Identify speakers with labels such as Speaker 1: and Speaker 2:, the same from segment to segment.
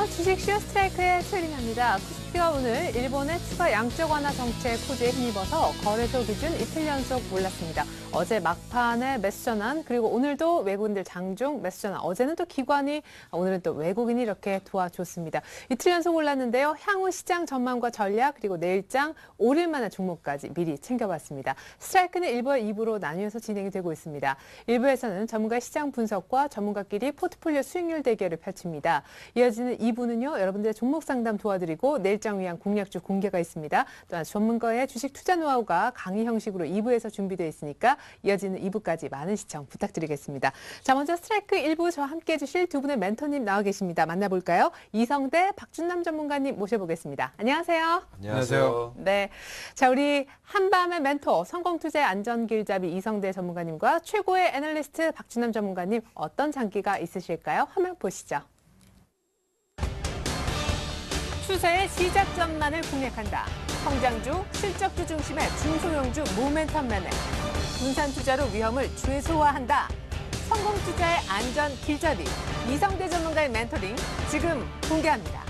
Speaker 1: 주식 슈어스트라이크에 트레이딩합니다. 코스피가 오늘 일본의 추가 양적 완화 정책 호재에 힘입어서 거래소 기준 이틀 연속 올랐습니다. 어제 막판에 매수 전환, 그리고 오늘도 외국인들 장중 매수 전환. 어제는 또 기관이, 오늘은 또 외국인이 이렇게 도와줬습니다. 이틀 연속 올랐는데요. 향후 시장 전망과 전략, 그리고 내일장 5일 만에 종목까지 미리 챙겨봤습니다. 스트라이크는 1부와 2부로 나뉘어서 진행이 되고 있습니다. 1부에서는 전문가의 시장 분석과 전문가끼리 포트폴리오 수익률 대결을 펼칩니다. 이어지는 2부는요, 여러분들의 종목 상담 도와드리고 내일장 위한 공략주 공개가 있습니다. 또한 전문가의 주식 투자 노하우가 강의 형식으로 2부에서 준비되어 있으니까 이어지는 2부까지 많은 시청 부탁드리겠습니다. 자, 먼저 스트라이크 1부 저와 함께 해주실 두 분의 멘토님 나와 계십니다. 만나볼까요? 이성대 박준남 전문가님 모셔보겠습니다. 안녕하세요.
Speaker 2: 안녕하세요.
Speaker 1: 네, 자, 우리 한밤의 멘토 성공투자의 안전길잡이 이성대 전문가님과 최고의 애널리스트 박준남 전문가님, 어떤 장기가 있으실까요? 화면 보시죠. 추세의 시작점만을 공략한다. 성장주, 실적주 중심의 중소형주 모멘텀 매매. 분산 투자로 위험을 최소화한다. 성공 투자의 안전 길잡이. 이성대 전문가의 멘토링 지금 공개합니다.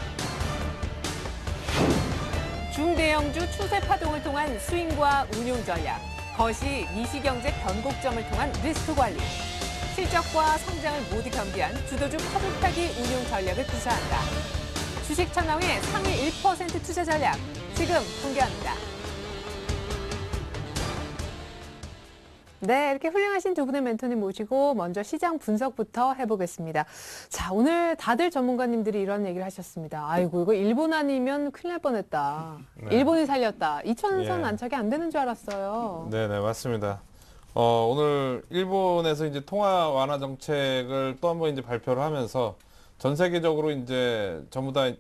Speaker 1: 중대형주 추세 파동을 통한 스윙과 운용 전략. 거시 미시경제 변곡점을 통한 리스크 관리. 실적과 성장을 모두 겸비한 주도주 커브타기 운용 전략을 구사한다. 주식 천왕의 상위 1% 투자 전략 지금 공개합니다. 네, 이렇게 훌륭하신 두 분의 멘토님 모시고 먼저 시장 분석부터 해보겠습니다. 자, 오늘 다들 전문가님들이 이런 얘기를 하셨습니다. 아이고, 이거 일본 아니면 큰일 날 뻔했다.
Speaker 2: 네.
Speaker 1: 일본이 살렸다. 2,000선
Speaker 2: 예.
Speaker 1: 안착이 안 되는 줄 알았어요.
Speaker 2: 네네, 맞습니다. 오늘 일본에서 이제 통화 완화 정책을 또 한 번 이제 발표를 하면서 전 세계적으로 이제 전부 다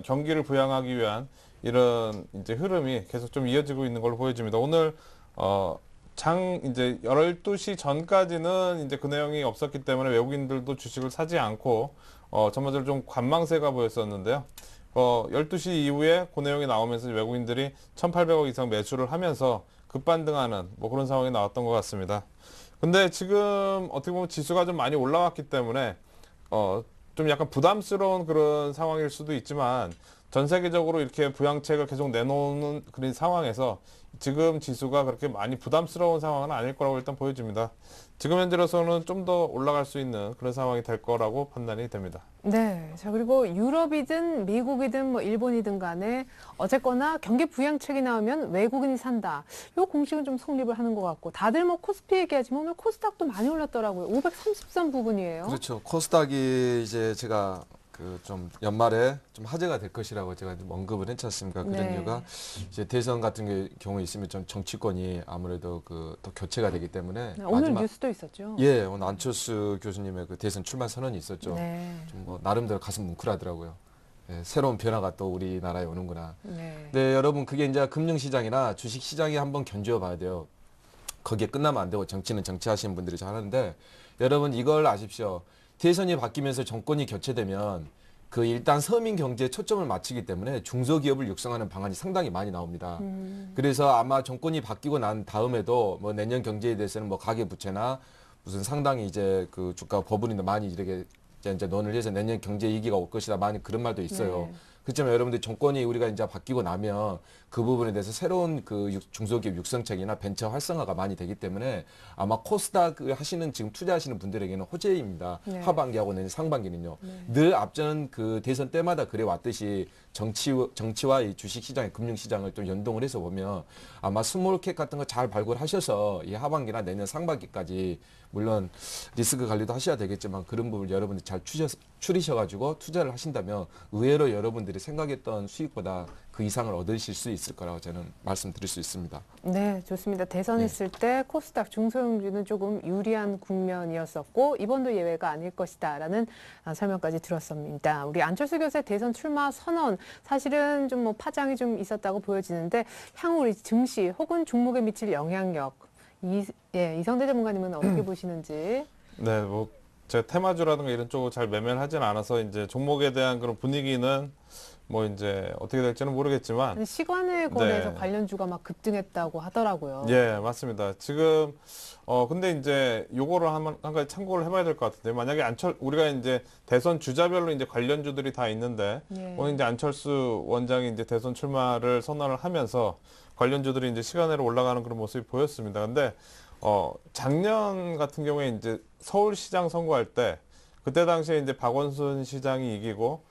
Speaker 2: 경기를 부양하기 위한 이런 이제 흐름이 계속 좀 이어지고 있는 걸로 보여집니다. 오늘 이제 12시 전까지는 이제 그 내용이 없었기 때문에 외국인들도 주식을 사지 않고 전반적으로 좀 관망세가 보였었는데요. 12시 이후에 그 내용이 나오면서 외국인들이 1,800억 이상 매수를 하면서 급반등하는 뭐 그런 상황이 나왔던 것 같습니다. 근데 지금 어떻게 보면 지수가 좀 많이 올라왔기 때문에 좀 약간 부담스러운 그런 상황일 수도 있지만 전 세계적으로 이렇게 부양책을 계속 내놓는 그런 상황에서 지금 지수가 그렇게 많이 부담스러운 상황은 아닐 거라고 일단 보여집니다. 지금 현재로서는 좀 더 올라갈 수 있는 그런 상황이 될 거라고 판단이 됩니다.
Speaker 1: 네. 자, 그리고 유럽이든 미국이든 뭐 일본이든 간에 어쨌거나 경기 부양책이 나오면 외국인이 산다. 요 공식은 좀 성립을 하는 것 같고, 다들 뭐 코스피 얘기하지만 오늘 코스닥도 많이 올랐더라고요. 530선 부분이에요.
Speaker 3: 그렇죠. 코스닥이 이제 제가 좀 연말에 좀 화제가 될 것이라고 제가 좀 언급을 했지 않습니까? 그런
Speaker 1: 네.
Speaker 3: 이유가 이제 대선 같은 경우에 있으면 좀 정치권이 아무래도 또 교체가 되기 때문에
Speaker 1: 오늘 뉴스도 있었죠.
Speaker 3: 예, 오늘 안철수 교수님의 그 대선 출마 선언이 있었죠.
Speaker 1: 네.
Speaker 3: 좀 뭐 나름대로 가슴 뭉클하더라고요. 예, 새로운 변화가 또 우리나라에 오는구나.
Speaker 1: 네.
Speaker 3: 네, 여러분 그게 이제 금융시장이나 주식시장이 한번 견주어 봐야 돼요. 거기에 끝나면 안 되고 정치는 정치하시는 분들이 잘 하는데 여러분 이걸 아십시오. 대선이 바뀌면서 정권이 교체되면 그 일단 서민 경제에 초점을 맞추기 때문에 중소기업을 육성하는 방안이 상당히 많이 나옵니다. 그래서 아마 정권이 바뀌고 난 다음에도 뭐 내년 경제에 대해서는 뭐 가계부채나 무슨 상당히 이제 그 주가 버블인데 많이 이렇게 이제 논의를 해서 내년 경제 위기가 올 것이다. 많이 그런 말도 있어요.
Speaker 1: 네.
Speaker 3: 그렇지만 여러분들 정권이 우리가 이제 바뀌고 나면 그 부분에 대해서 새로운 그 중소기업 육성책이나 벤처 활성화가 많이 되기 때문에 아마 코스닥 하시는 지금 투자하시는 분들에게는 호재입니다.
Speaker 1: 네.
Speaker 3: 하반기하고 내년 상반기는요. 늘 앞전 그 대선 때마다 그래 왔듯이 정치와 이 주식시장, 금융시장을 좀 연동을 해서 보면 아마 스몰캡 같은 거 잘 발굴하셔서 이 하반기나 내년 상반기까지 물론 리스크 관리도 하셔야 되겠지만 그런 부분을 여러분들이 잘 추리셔가지고 투자를 하신다면 의외로 여러분들이 생각했던 수익보다 그 이상을 얻으실 수 있을 거라고 저는 말씀드릴 수 있습니다.
Speaker 1: 네, 좋습니다. 대선 있을 때 코스닥 중소형주는 조금 유리한 국면이었었고 이번도 예외가 아닐 것이다라는 설명까지 들었습니다. 우리 안철수 교수의 대선 출마 선언, 사실은 좀 뭐 파장이 좀 있었다고 보여지는데 향후 우리 증시 혹은 종목에 미칠 영향력, 이성대 전문가님은 어떻게 보시는지?
Speaker 2: 네, 뭐 제가 테마주라든가 이런 쪽을 잘 매매를 하진 않아서 이제 종목에 대한 그런 분위기는 뭐 이제 어떻게 될지는 모르겠지만
Speaker 1: 아니, 시간의 거래에서
Speaker 2: 네.
Speaker 1: 관련주가 막 급등했다고 하더라고요.
Speaker 2: 예, 맞습니다. 지금 근데 이제 요거를 한 가지 참고를 해봐야 될 것 같은데 만약에 우리가 이제 대선 주자별로 이제 관련주들이 다 있는데
Speaker 1: 예.
Speaker 2: 오늘 이제 안철수 원장이 이제 대선 출마를 선언을 하면서 관련주들이 이제 시간으로 올라가는 그런 모습이 보였습니다. 근데 작년 같은 경우에 이제 서울시장 선거할 때 그때 당시에 이제 박원순 시장이 이기고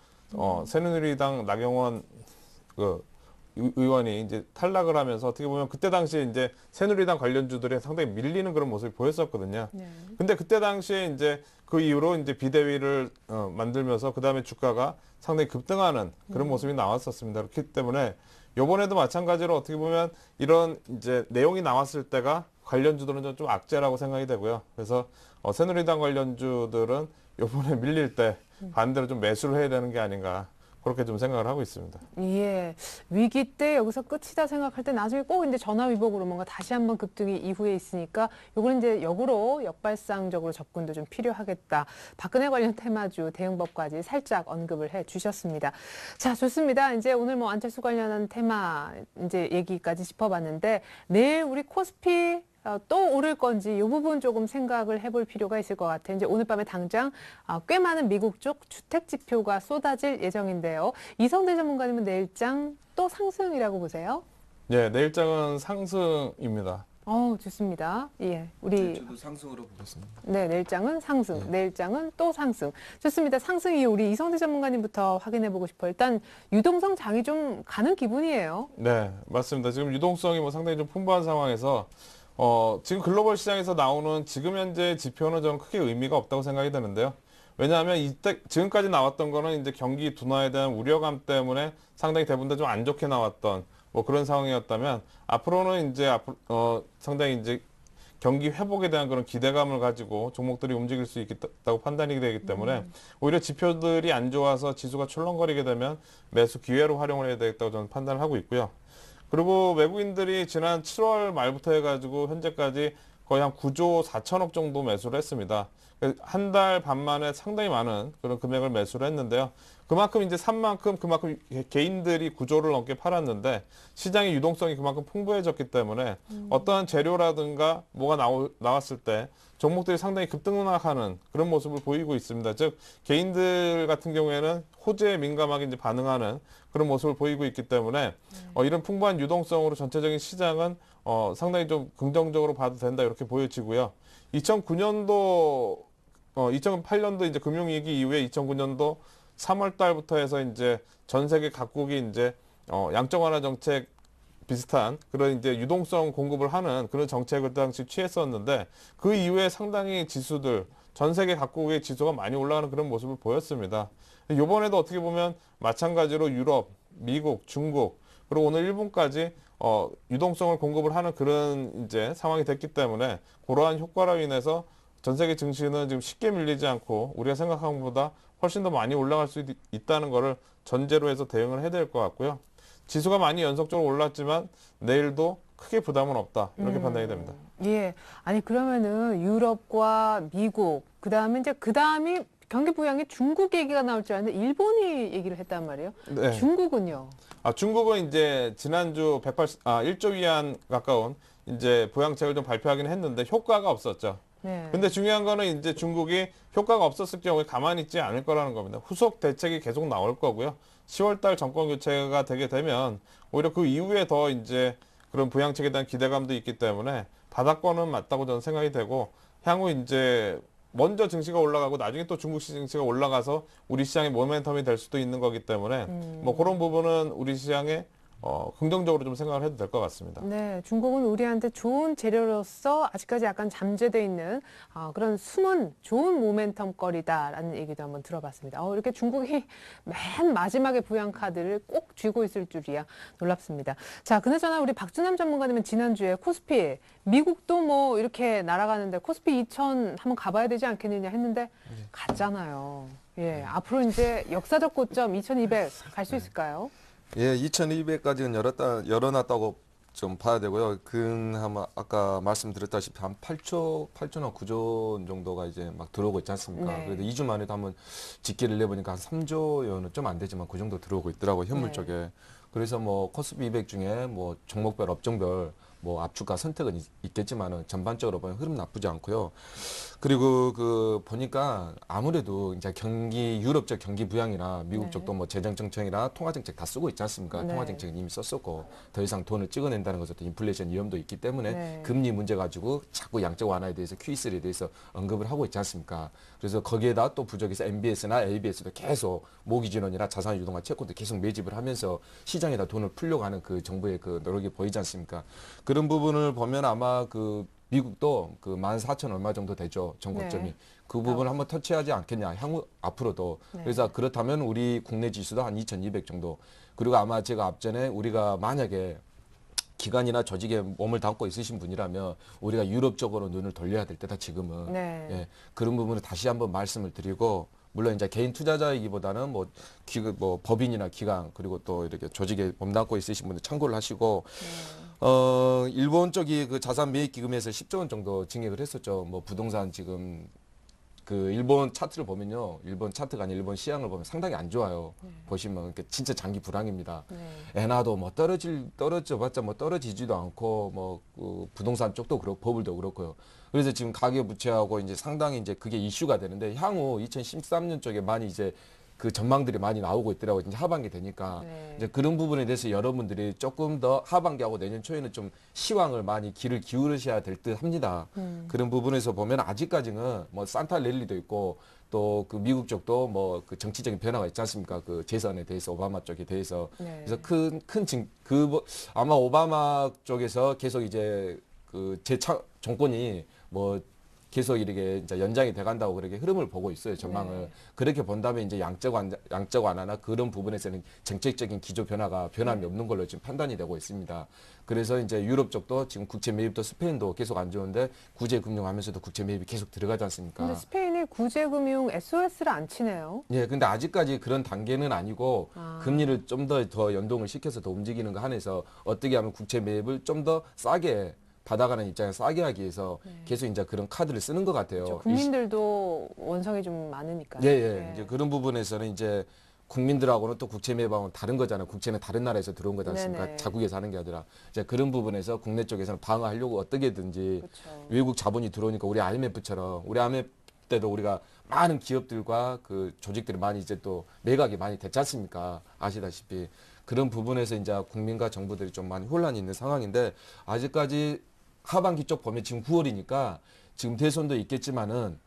Speaker 2: 새누리당 나경원 그 의원이 이제 탈락을 하면서 어떻게 보면 그때 당시에 이제 새누리당 관련주들이 상당히 밀리는 그런 모습이 보였었거든요.
Speaker 1: 네.
Speaker 2: 근데 그때 당시에 이제 그 이후로 이제 비대위를 만들면서 그 다음에 주가가 상당히 급등하는 그런 모습이 나왔었습니다. 그렇기 때문에 요번에도 마찬가지로 어떻게 보면 이런 이제 내용이 나왔을 때가 관련주들은 좀 악재라고 생각이 되고요. 그래서 새누리당 관련주들은 요번에 밀릴 때 반대로 좀 매수를 해야 되는 게 아닌가 그렇게 좀 생각을 하고 있습니다.
Speaker 1: 예. 위기 때 여기서 끝이다 생각할 때 나중에 꼭 이제 전화위복으로 뭔가 다시 한번 급등이 이후에 있으니까 요거는 이제 역으로 역발상적으로 접근도 좀 필요하겠다. 박근혜 관련 테마주 대응법까지 살짝 언급을 해 주셨습니다. 자, 좋습니다. 이제 오늘 뭐 안철수 관련한 테마 이제 얘기까지 짚어봤는데 내일 우리 코스피 또 오를 건지 이 부분 조금 생각을 해볼 필요가 있을 것 같아요. 이제 오늘 밤에 당장 꽤 많은 미국 쪽 주택 지표가 쏟아질 예정인데요. 이성대 전문가님은 내일장 또 상승이라고 보세요?
Speaker 2: 네, 내일장은 상승입니다.
Speaker 1: 좋습니다. 예, 우리
Speaker 3: 저도 상승으로 보겠습니다.
Speaker 1: 네, 내일장은 상승, 내일장은 또 상승. 좋습니다. 상승 이후 우리 이성대 전문가님부터 확인해 보고 싶어요. 일단 유동성 장이 좀 가는 기분이에요.
Speaker 2: 네, 맞습니다. 지금 유동성이 뭐 상당히 좀 풍부한 상황에서 지금 글로벌 시장에서 나오는 지금 현재 지표는 저는 크게 의미가 없다고 생각이 드는데요. 왜냐하면 지금까지 나왔던 거는 이제 경기 둔화에 대한 우려감 때문에 상당히 대부분 다 좀 안 좋게 나왔던 뭐 그런 상황이었다면 앞으로는 이제 상당히 이제 경기 회복에 대한 그런 기대감을 가지고 종목들이 움직일 수 있다고 판단이 되기 때문에 오히려 지표들이 안 좋아서 지수가 출렁거리게 되면 매수 기회로 활용을 해야 되겠다고 저는 판단을 하고 있고요. 그리고 외국인들이 지난 7월 말부터 해가지고 현재까지 거의 한 9조 4천억 정도 매수를 했습니다. 한 달 반 만에 상당히 많은 그런 금액을 매수를 했는데요. 그만큼 이제 산 만큼 그만큼 개인들이 9조를 넘게 팔았는데 시장의 유동성이 그만큼 풍부해졌기 때문에 어떠한 재료라든가 뭐가 나왔을 때 종목들이 상당히 급등락하는 그런 모습을 보이고 있습니다. 즉 개인들 같은 경우에는 호재에 민감하게 이제 반응하는 그런 모습을 보이고 있기 때문에 이런 풍부한 유동성으로 전체적인 시장은 상당히 좀 긍정적으로 봐도 된다 이렇게 보여지고요. 2008년도 이제 금융위기 이후에 2009년도 3월 달부터 해서 이제 전 세계 각국이 이제 양적 완화 정책 비슷한 그런 이제 유동성 공급을 하는 그런 정책을 그 당시 취했었는데 그 이후에 상당히 지수들 전 세계 각국의 지수가 많이 올라가는 그런 모습을 보였습니다. 이번에도 어떻게 보면 마찬가지로 유럽, 미국, 중국 그리고 오늘 일본까지 유동성을 공급을 하는 그런 이제 상황이 됐기 때문에 그러한 효과로 인해서 전 세계 증시는 지금 쉽게 밀리지 않고 우리가 생각한 것보다 훨씬 더 많이 올라갈 수 있다는 것을 전제로 해서 대응을 해야 될 것 같고요. 지수가 많이 연속적으로 올랐지만 내일도 크게 부담은 없다. 이렇게 판단이 됩니다.
Speaker 1: 예. 아니 그러면은 유럽과 미국 그다음에 경기 부양이 중국 얘기가 나올 줄 알았는데 일본이 얘기를 했단 말이에요.
Speaker 2: 네.
Speaker 1: 중국은요?
Speaker 2: 중국은 이제 지난주 1조 위안 가까운 이제 부양책을 좀 발표하긴 했는데 효과가 없었죠.
Speaker 1: 네.
Speaker 2: 근데 중요한 거는 이제 중국이 효과가 없었을 경우에 가만히 있지 않을 거라는 겁니다. 후속 대책이 계속 나올 거고요. 10월 달 정권 교체가 되게 되면 오히려 그 이후에 더 이제 그런 부양책에 대한 기대감도 있기 때문에 바닥권은 맞다고 저는 생각이 되고 향후 이제 먼저 증시가 올라가고 나중에 또 중국 증시가 올라가서 우리 시장의 모멘텀이 될 수도 있는 거기 때문에 뭐 그런 부분은 우리 시장에 긍정적으로 좀 생각을 해도 될 것 같습니다.
Speaker 1: 네, 중국은 우리한테 좋은 재료로서 아직까지 약간 잠재돼 있는 그런 숨은 좋은 모멘텀거리다라는 얘기도 한번 들어봤습니다. 이렇게 중국이 맨 마지막에 부양 카드를 꼭 쥐고 있을 줄이야 놀랍습니다. 자, 그나저나 우리 박준남 전문가님은 지난주에 코스피 미국도 뭐 이렇게 날아가는데 코스피 2000 한번 가봐야 되지 않겠느냐 했는데 갔잖아요. 예, 앞으로 이제 역사적 고점 2200 갈 수 있을까요?
Speaker 3: 예, 2200까지는 열어놨다고 좀 봐야 되고요. 아마 아까 말씀드렸다시피 한 8조나 9조 정도가 이제 막 들어오고 있지 않습니까?
Speaker 1: 네.
Speaker 3: 그래도 2주 만에도 한번 집계를 내보니까 한 3조여는 좀 안 되지만 그 정도 들어오고 있더라고요. 현물
Speaker 1: 네.
Speaker 3: 쪽에. 그래서 뭐 코스피 200 중에 뭐 종목별, 업종별 뭐 압축과 선택은 있겠지만은 전반적으로 보면 흐름 나쁘지 않고요. 그리고 보니까 아무래도 이제 유럽적 경기 부양이나 미국
Speaker 1: 네.
Speaker 3: 쪽도 뭐 재정정책이나 통화정책 다 쓰고 있지 않습니까?
Speaker 1: 네.
Speaker 3: 통화정책은 이미 썼었고 더 이상 돈을 찍어낸다는 것은 또 인플레이션 위험도 있기 때문에
Speaker 1: 네.
Speaker 3: 금리 문제 가지고 자꾸 양적 완화에 대해서 QE3에 대해서 언급을 하고 있지 않습니까? 그래서 거기에다 또 부족해서 MBS나 ABS도 계속 모기지원이나 자산유동화 채권도 계속 매집을 하면서 시장에다 돈을 풀려고 하는 그 정부의 그 노력이 보이지 않습니까? 그런 부분을 보면 아마 미국도 14,000 얼마 정도 되죠. 전고점이.
Speaker 1: 네.
Speaker 3: 그 부분을 한번 터치하지 않겠냐. 앞으로도.
Speaker 1: 네.
Speaker 3: 그래서 그렇다면 우리 국내 지수도 한 2,200 정도. 그리고 아마 제가 앞전에 우리가 만약에 기관이나 조직에 몸을 담고 있으신 분이라면 우리가 유럽 쪽으로 눈을 돌려야 될 때다 지금은.
Speaker 1: 네.
Speaker 3: 예, 그런 부분을 다시 한번 말씀을 드리고 물론 이제 개인 투자자이기보다는 뭐 법인이나 기관 그리고 또 이렇게 조직에 몸담고 있으신 분들 참고를 하시고 일본 쪽이 그 자산 매입 기금에서 10조 원 정도 증액을 했었죠. 뭐 부동산 지금 일본 차트를 보면요. 일본 차트가 아니라 일본 시장을 보면 상당히 안 좋아요. 보시면 그러니까 진짜 장기 불황입니다.
Speaker 1: 네.
Speaker 3: 엔화도 뭐 떨어져봤자 뭐 떨어지지도 않고 부동산 쪽도 그렇고 버블도 그렇고요. 그래서 지금 가계 부채하고 이제 상당히 이제 그게 이슈가 되는데 향후 2013년 쪽에 많이 이제 그 전망들이 많이 나오고 있더라고요. 이제 하반기 되니까.
Speaker 1: 네.
Speaker 3: 이제 그런 부분에 대해서 여러분들이 조금 더 하반기하고 내년 초에는 좀 시황을 많이 귀를 기울이셔야 될 듯 합니다. 그런 부분에서 보면 아직까지는 뭐 산타 랠리도 있고 또 미국 쪽도 뭐 정치적인 변화가 있지 않습니까? 재선에 대해서 오바마 쪽에 대해서.
Speaker 1: 네.
Speaker 3: 그래서 아마 오바마 쪽에서 계속 이제 정권이 뭐 계속 이렇게 이제 연장이 돼간다고 그렇게 흐름을 보고 있어요, 전망을.
Speaker 1: 네.
Speaker 3: 그렇게 본다면 이제 양적 완화나 그런 부분에서는 정책적인 기조 변함이 없는 걸로 지금 판단이 되고 있습니다. 그래서 이제 유럽 쪽도 지금 국채 매입도 스페인도 계속 안 좋은데 구제 금융하면서도 국채 매입이 계속 들어가지 않습니까?
Speaker 1: 근데 스페인이 구제금융 SOS를 안 치네요.
Speaker 3: 예, 근데 아직까지 그런 단계는 아니고
Speaker 1: 아.
Speaker 3: 금리를 좀 더 연동을 시켜서 더 움직이는 거 한해서 어떻게 하면 국채 매입을 좀 더 싸게 받아가는 입장에서 싸게 하기 위해서 계속 이제 그런 카드를 쓰는 것 같아요.
Speaker 1: 그렇죠. 국민들도 원성이 좀 많으니까요.
Speaker 3: 예, 예.
Speaker 1: 네.
Speaker 3: 이제 그런 부분에서는 이제 국민들하고는 또 국채 매입하고는 다른 거잖아요. 국채는 다른 나라에서 들어온 거지 않습니까?
Speaker 1: 네네.
Speaker 3: 자국에서 하는 게 아니라. 이제 그런 부분에서 국내 쪽에서는 방어하려고 어떻게든지
Speaker 1: 그렇죠.
Speaker 3: 외국 자본이 들어오니까 우리 IMF 때도 우리가 많은 기업들과 조직들이 많이 이제 또 매각이 많이 됐지 않습니까? 아시다시피. 그런 부분에서 이제 국민과 정부들이 좀 많이 혼란이 있는 상황인데 아직까지 하반기 쪽 보면 지금 9월이니까 지금 대선도 있겠지만은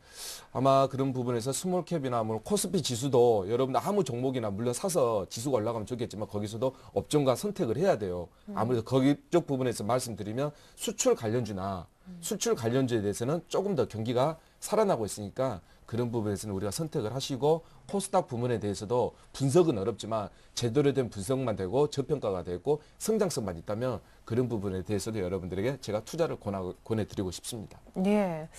Speaker 3: 아마 그런 부분에서 스몰캡이나 뭐 코스피 지수도 여러분들 아무 종목이나 물론 사서 지수가 올라가면 좋겠지만 거기서도 업종과 선택을 해야 돼요. 아무래도 거기 쪽 부분에서 말씀드리면 수출 관련주에 대해서는 조금 더 경기가 살아나고 있으니까 그런 부분에서는 우리가 선택을 하시고 코스닥 부문에 대해서도 분석은 어렵지만 제대로 된 분석만 되고 저평가가 되고 성장성만 있다면 그런 부분에 대해서도 여러분들에게 제가 투자를 권해드리고 싶습니다.
Speaker 1: 예,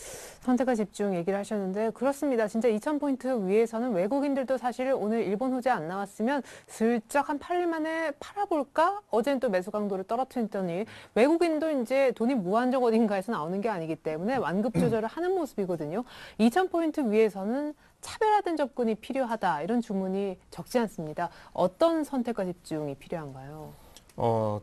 Speaker 1: 선택과 집중 얘기를 하셨는데 그렇습니다. 진짜 2,000포인트 위에서는 외국인들도 사실 오늘 일본 호재 안 나왔으면 슬쩍 한 8일 만에 팔아볼까? 어제는 또 매수 강도를 떨어뜨렸더니 외국인도 이제 돈이 무한정 어딘가에서 나오는 게 아니기 때문에 완급 조절을 하는 모습이거든요. 2,000포인트 위에서는 차별화된 접근이 필요하다 이런 주문이 적지 않습니다. 어떤 선택과 집중이 필요한가요?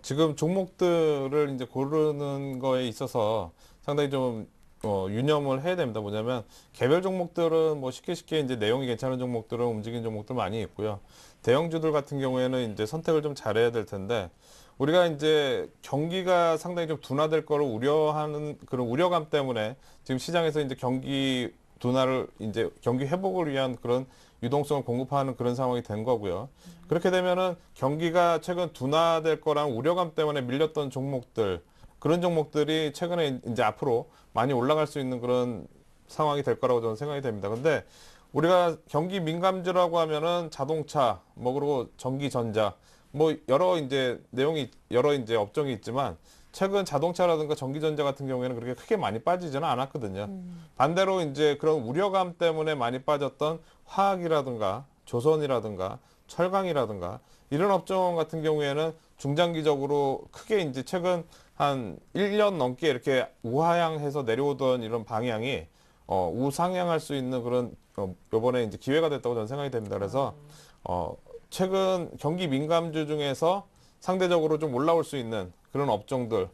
Speaker 2: 지금 종목들을 이제 고르는 거에 있어서 상당히 좀 유념을 해야 됩니다. 뭐냐면 개별 종목들은 뭐 쉽게 이제 내용이 괜찮은 종목들은 움직이는 종목들 많이 있고요. 대형주들 같은 경우에는 이제 선택을 좀 잘해야 될 텐데 우리가 이제 경기가 상당히 좀 둔화될 거를 우려하는 그런 우려감 때문에 지금 시장에서 이제 경기 둔화를 이제 경기 회복을 위한 그런 유동성을 공급하는 그런 상황이 된 거고요. 그렇게 되면은 경기가 최근 둔화될 거란 우려감 때문에 밀렸던 종목들, 그런 종목들이 최근에 이제 앞으로 많이 올라갈 수 있는 그런 상황이 될 거라고 저는 생각이 됩니다. 근데 우리가 경기 민감주라고 하면은 자동차, 뭐 그리고 전기 전자, 뭐 여러 이제 업종이 있지만 최근 자동차라든가 전기전자 같은 경우에는 그렇게 크게 많이 빠지지는 않았거든요. 반대로 이제 그런 우려감 때문에 많이 빠졌던 화학이라든가 조선이라든가 철강이라든가 이런 업종 같은 경우에는 중장기적으로 크게 이제 최근 한 1년 넘게 이렇게 우하향해서 내려오던 이런 방향이 우상향할 수 있는 그런 요번에 이제 기회가 됐다고 저는 생각이 됩니다. 그래서 최근 경기 민감주 중에서 상대적으로 좀 올라올 수 있는 그런 업종들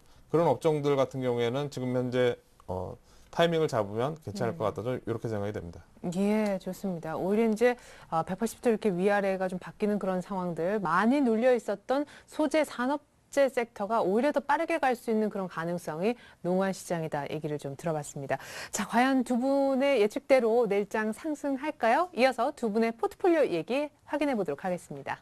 Speaker 2: 같은 경우에는 지금 현재 타이밍을 잡으면 괜찮을 것 같다. 저는 이렇게 생각이 됩니다.
Speaker 1: 예, 좋습니다. 오히려 이제 180도 이렇게 위아래가 좀 바뀌는 그런 상황들, 많이 눌려 있었던 소재 산업재 섹터가 오히려 더 빠르게 갈 수 있는 그런 가능성이 농후한 시장이다 얘기를 좀 들어봤습니다. 자, 과연 두 분의 예측대로 내일장 상승할까요? 이어서 두 분의 포트폴리오 얘기 확인해 보도록 하겠습니다.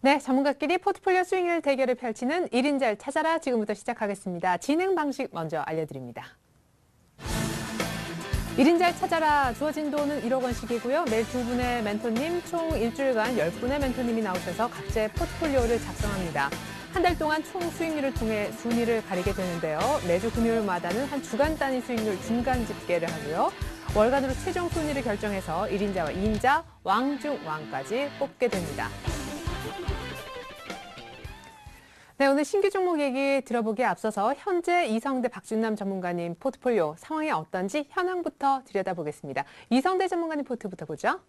Speaker 1: 네, 전문가끼리 포트폴리오 스윙일 대결을 펼치는 1인자를 찾아라 지금부터 시작하겠습니다. 진행 방식 먼저 알려드립니다. 1인자를 찾아라 주어진 돈은 1억 원씩이고요. 매일 두 분의 멘토님 총 일주일간 10분의 멘토님이 나오셔서 각자의 포트폴리오를 작성합니다. 한 달 동안 총 수익률을 통해 순위를 가리게 되는데요. 매주 금요일마다는 한 주간 단위 수익률 중간 집계를 하고요. 월간으로 최종 순위를 결정해서 1인자와 2인자, 왕 중 왕까지 뽑게 됩니다. 네, 오늘 신규 종목 얘기 들어보기에 앞서서 현재 이성대 박준남 전문가님 포트폴리오 상황이 어떤지 현황부터 들여다보겠습니다. 이성대 전문가님 포트부터 보죠.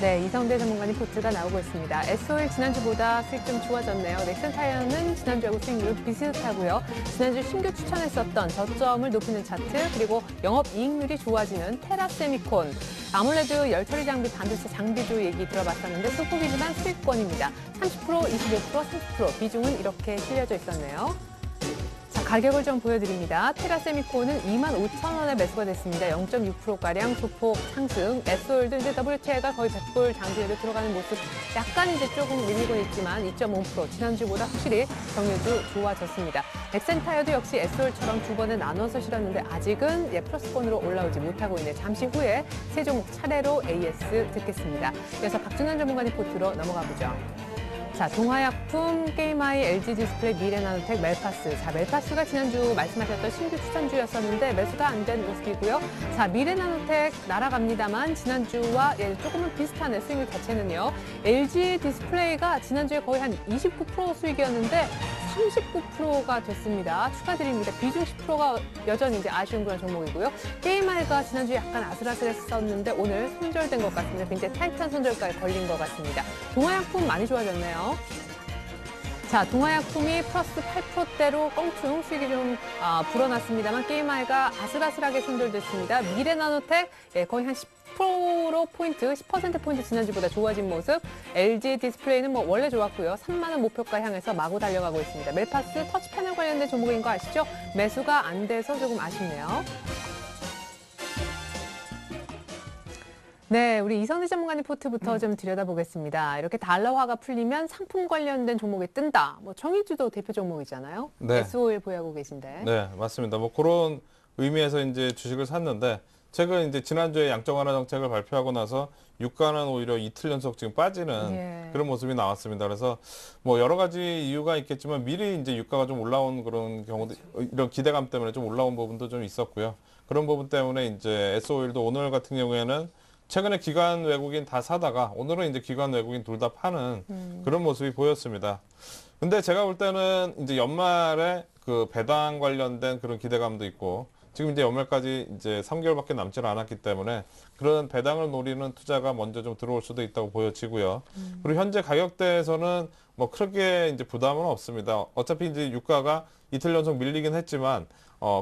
Speaker 1: 네, 이성대 전문가님 포트가 나오고 있습니다. SO일 지난주보다 수익 좀 좋아졌네요. 넥슨타이어는 지난주하고 수익률 비슷하고요. 지난주 신규 추천했었던 저점을 높이는 차트, 그리고 영업이익률이 좋아지는 테라세미콘, 아몰레드 열처리 장비 반도체 장비주 얘기 들어봤었는데 소폭이지만 수익권입니다. 30%, 25%, 30% 비중은 이렇게 실려져 있었네요. 자, 가격을 좀 보여드립니다. 테라세미콘은 25,000원에 매수가 됐습니다. 0.6%가량 소폭 상승. SO일도 이제 WTI가 거의 100불 장중에도 들어가는 모습, 약간 이제 조금 밀리고 있지만 2.5% 지난주보다 확실히 경유도 좋아졌습니다. 넥센타이어도 역시 SO일처럼 두 번에 나눠서 실었는데 아직은 플러스권으로 올라오지 못하고 있는데 잠시 후에 세 종목 차례로 AS 듣겠습니다. 그래서 박준환 전문가님 포트로 넘어가 보죠. 자, 동화약품, 게임아이, LG디스플레이, 미래나노텍, 멜파스. 자, 멜파스가 지난주 말씀하셨던 신규 추천주였었는데 매수가 안 된 모습이고요. 자, 미래나노텍 날아갑니다만 지난주와 조금은 비슷한 수익률 자체는요. LG디스플레이가 지난주에 거의 한 29% 수익이었는데 39%가 됐습니다. 축하드립니다. 비중 10%가 여전히 이제 아쉬운 그런 종목이고요. 게임아이가 지난주에 약간 아슬아슬했었는데 오늘 손절된 것 같습니다. 굉장히 타이트한 손절가에 걸린 것 같습니다. 동화약품 많이 좋아졌네요. 자, 동화약품이 플러스 8%대로 껑충 수익이 좀 불어났습니다만 게임아이가 아슬아슬하게 손절됐습니다. 미래나노텍 거의 한 10%포인트, 10%포인트 지난주보다 좋아진 모습. LG 디스플레이는 뭐 원래 좋았고요. 3만 원 목표가 향해서 마구 달려가고 있습니다. 멜파스 터치 패널 관련된 종목인 거 아시죠? 매수가 안 돼서 조금 아쉽네요. 네, 우리 이성대 전문가님 포트부터 좀 들여다보겠습니다. 이렇게 달러화가 풀리면 상품 관련된 종목이 뜬다. 뭐 정의주도 대표 종목이잖아요.
Speaker 2: 네.
Speaker 1: SO일 보유하고 계신데.
Speaker 2: 네, 맞습니다. 뭐 그런 의미에서 이제 주식을 샀는데 최근 이제 지난주에 양적 완화 정책을 발표하고 나서 유가는 오히려 이틀 연속 지금 빠지는 그런 모습이 나왔습니다. 그래서 뭐 여러 가지 이유가 있겠지만 미리 이제 유가가 좀 올라온 그런 경우도, 이런 기대감 때문에 좀 올라온 부분도 좀 있었고요. 그런 부분 때문에 이제 SO일도 오늘 같은 경우에는 최근에 기관 외국인 다 사다가 오늘은 이제 기관 외국인 둘 다 파는 그런 모습이 보였습니다. 근데 제가 볼 때는 이제 연말에 그 배당 관련된 그런 기대감도 있고 지금 이제 연말까지 이제 3개월밖에 남지 않았기 때문에 그런 배당을 노리는 투자가 먼저 좀 들어올 수도 있다고 보여지고요. 그리고 현재 가격대에서는 뭐 크게 이제 부담은 없습니다. 어차피 이제 유가가 이틀 연속 밀리긴 했지만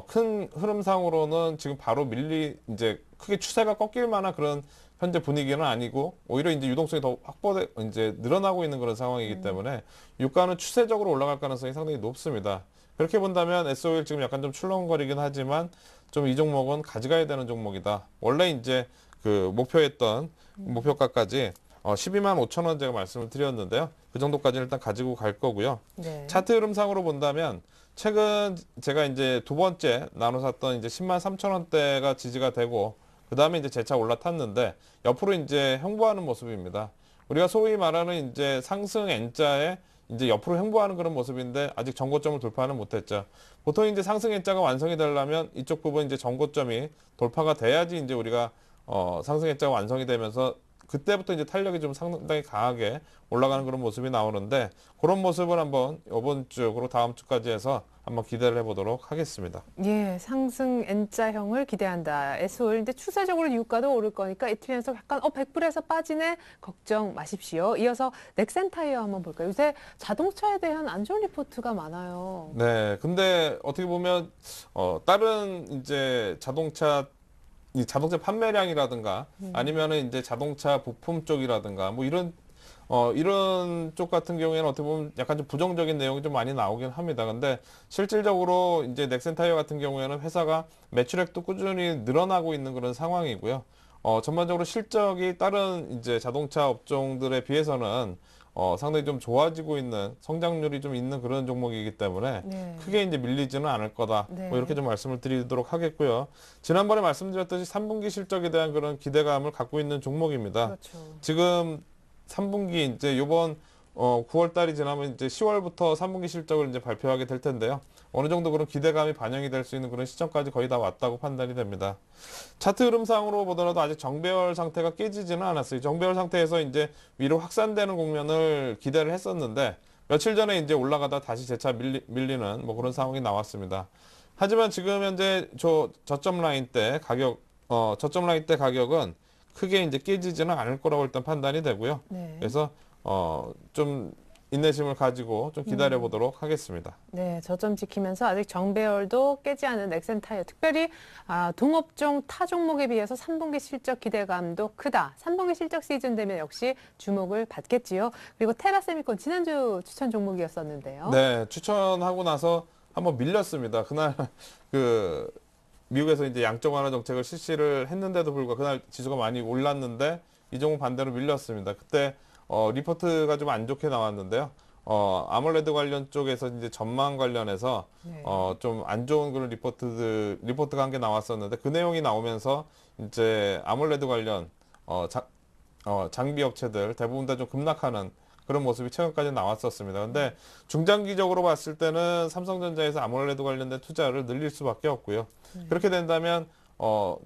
Speaker 2: 큰 흐름상으로는 지금 바로 이제 크게 추세가 꺾일 만한 그런 현재 분위기는 아니고 오히려 이제 유동성이 더 이제 늘어나고 있는 그런 상황이기 때문에 유가는 추세적으로 올라갈 가능성이 상당히 높습니다. 그렇게 본다면 SO일 지금 약간 좀 출렁거리긴 하지만 좀 이 종목은 가져가야 되는 종목이다. 원래 이제 그 목표했던 목표가까지 12만 5천 원 제가 말씀을 드렸는데요. 그 정도까지는 일단 가지고 갈 거고요.
Speaker 1: 네.
Speaker 2: 차트 흐름상으로 본다면 최근 제가 이제 두 번째 나눠 샀던 이제 10만 3천 원대가 지지가 되고 그 다음에 이제 재차 올라탔는데 옆으로 이제 형보하는 모습입니다. 우리가 소위 말하는 이제 상승 N자에 이제 옆으로 횡보하는 그런 모습인데 아직 전고점을 돌파는 못했죠. 보통 이제 상승 N자가 완성이 되려면 이쪽 부분 이제 전고점이 돌파가 돼야지 이제 우리가 상승 N자가 완성이 되면서 그때부터 이제 탄력이 좀 상당히 강하게 올라가는 그런 모습이 나오는데 그런 모습을 한번 이번 주 그리고 다음 주까지 해서 한번 기대를 해보도록 하겠습니다.
Speaker 1: 예, 상승 N자형을 기대한다. SO일. 근데 추세적으로 유가도 오를 거니까 이틀 연속 약간 100불에서 빠지네 걱정 마십시오. 이어서 넥센타이어 한번 볼까요? 요새 자동차에 대한 안 좋은 리포트가 많아요.
Speaker 2: 네, 근데 어떻게 보면 다른 이제 이 자동차 판매량이라든가 아니면은 이제 자동차 부품 쪽이라든가 뭐 이런 쪽 같은 경우에는 어떻게 보면 약간 좀 부정적인 내용이 좀 많이 나오긴 합니다. 근데 실질적으로 이제 넥센타이어 같은 경우에는 회사가 매출액도 꾸준히 늘어나고 있는 그런 상황이고요. 전반적으로 실적이 다른 이제 자동차 업종들에 비해서는 상당히 좀 좋아지고 있는 성장률이 좀 있는 그런 종목이기 때문에
Speaker 1: 네.
Speaker 2: 크게 이제 밀리지는 않을 거다.
Speaker 1: 네.
Speaker 2: 뭐 이렇게 좀 말씀을 드리도록 하겠고요. 지난번에 말씀드렸듯이 3분기 실적에 대한 그런 기대감을 갖고 있는 종목입니다.
Speaker 1: 그렇죠.
Speaker 2: 지금 3분기 이제 요번 9월 달이 지나면 이제 10월부터 3분기 실적을 이제 발표하게 될 텐데요. 어느 정도 그런 기대감이 반영이 될 수 있는 그런 시점까지 거의 다 왔다고 판단이 됩니다. 차트 흐름상으로 보더라도 아직 정배열 상태가 깨지지는 않았어요. 정배열 상태에서 이제 위로 확산되는 국면을 기대를 했었는데 며칠 전에 이제 올라가다 다시 재차 밀리는 뭐 그런 상황이 나왔습니다. 하지만 지금 현재 저점 라인 때 가격은 크게 이제 깨지지는 않을 거라고 일단 판단이 되고요.
Speaker 1: 네.
Speaker 2: 그래서 좀 인내심을 가지고 좀 기다려 보도록 하겠습니다.
Speaker 1: 네, 저점 지키면서 아직 정배열도 깨지 않은 넥센타이어. 특별히 동업종 타 종목에 비해서 3분기 실적 기대감도 크다. 3분기 실적 시즌 되면 역시 주목을 받겠지요. 그리고 테라세미콘 지난주 추천 종목이었었는데요.
Speaker 2: 네, 추천하고 나서 한번 밀렸습니다. 그날 미국에서 이제 양적 완화 정책을 실시를 했는데도 불구하고 그날 지수가 많이 올랐는데 이 종목 반대로 밀렸습니다. 그때 리포트가 좀 안 좋게 나왔는데요. 아몰레드 관련 쪽에서 이제 전망 관련해서
Speaker 1: 네.
Speaker 2: 좀 안 좋은 그런 리포트가 한 게 나왔었는데 그 내용이 나오면서 이제 아몰레드 관련 장비 업체들 대부분 다 좀 급락하는 그런 모습이 최근까지 나왔었습니다. 근데 중장기적으로 봤을 때는 삼성전자에서 아몰레드 관련된 투자를 늘릴 수밖에 없고요. 그렇게 된다면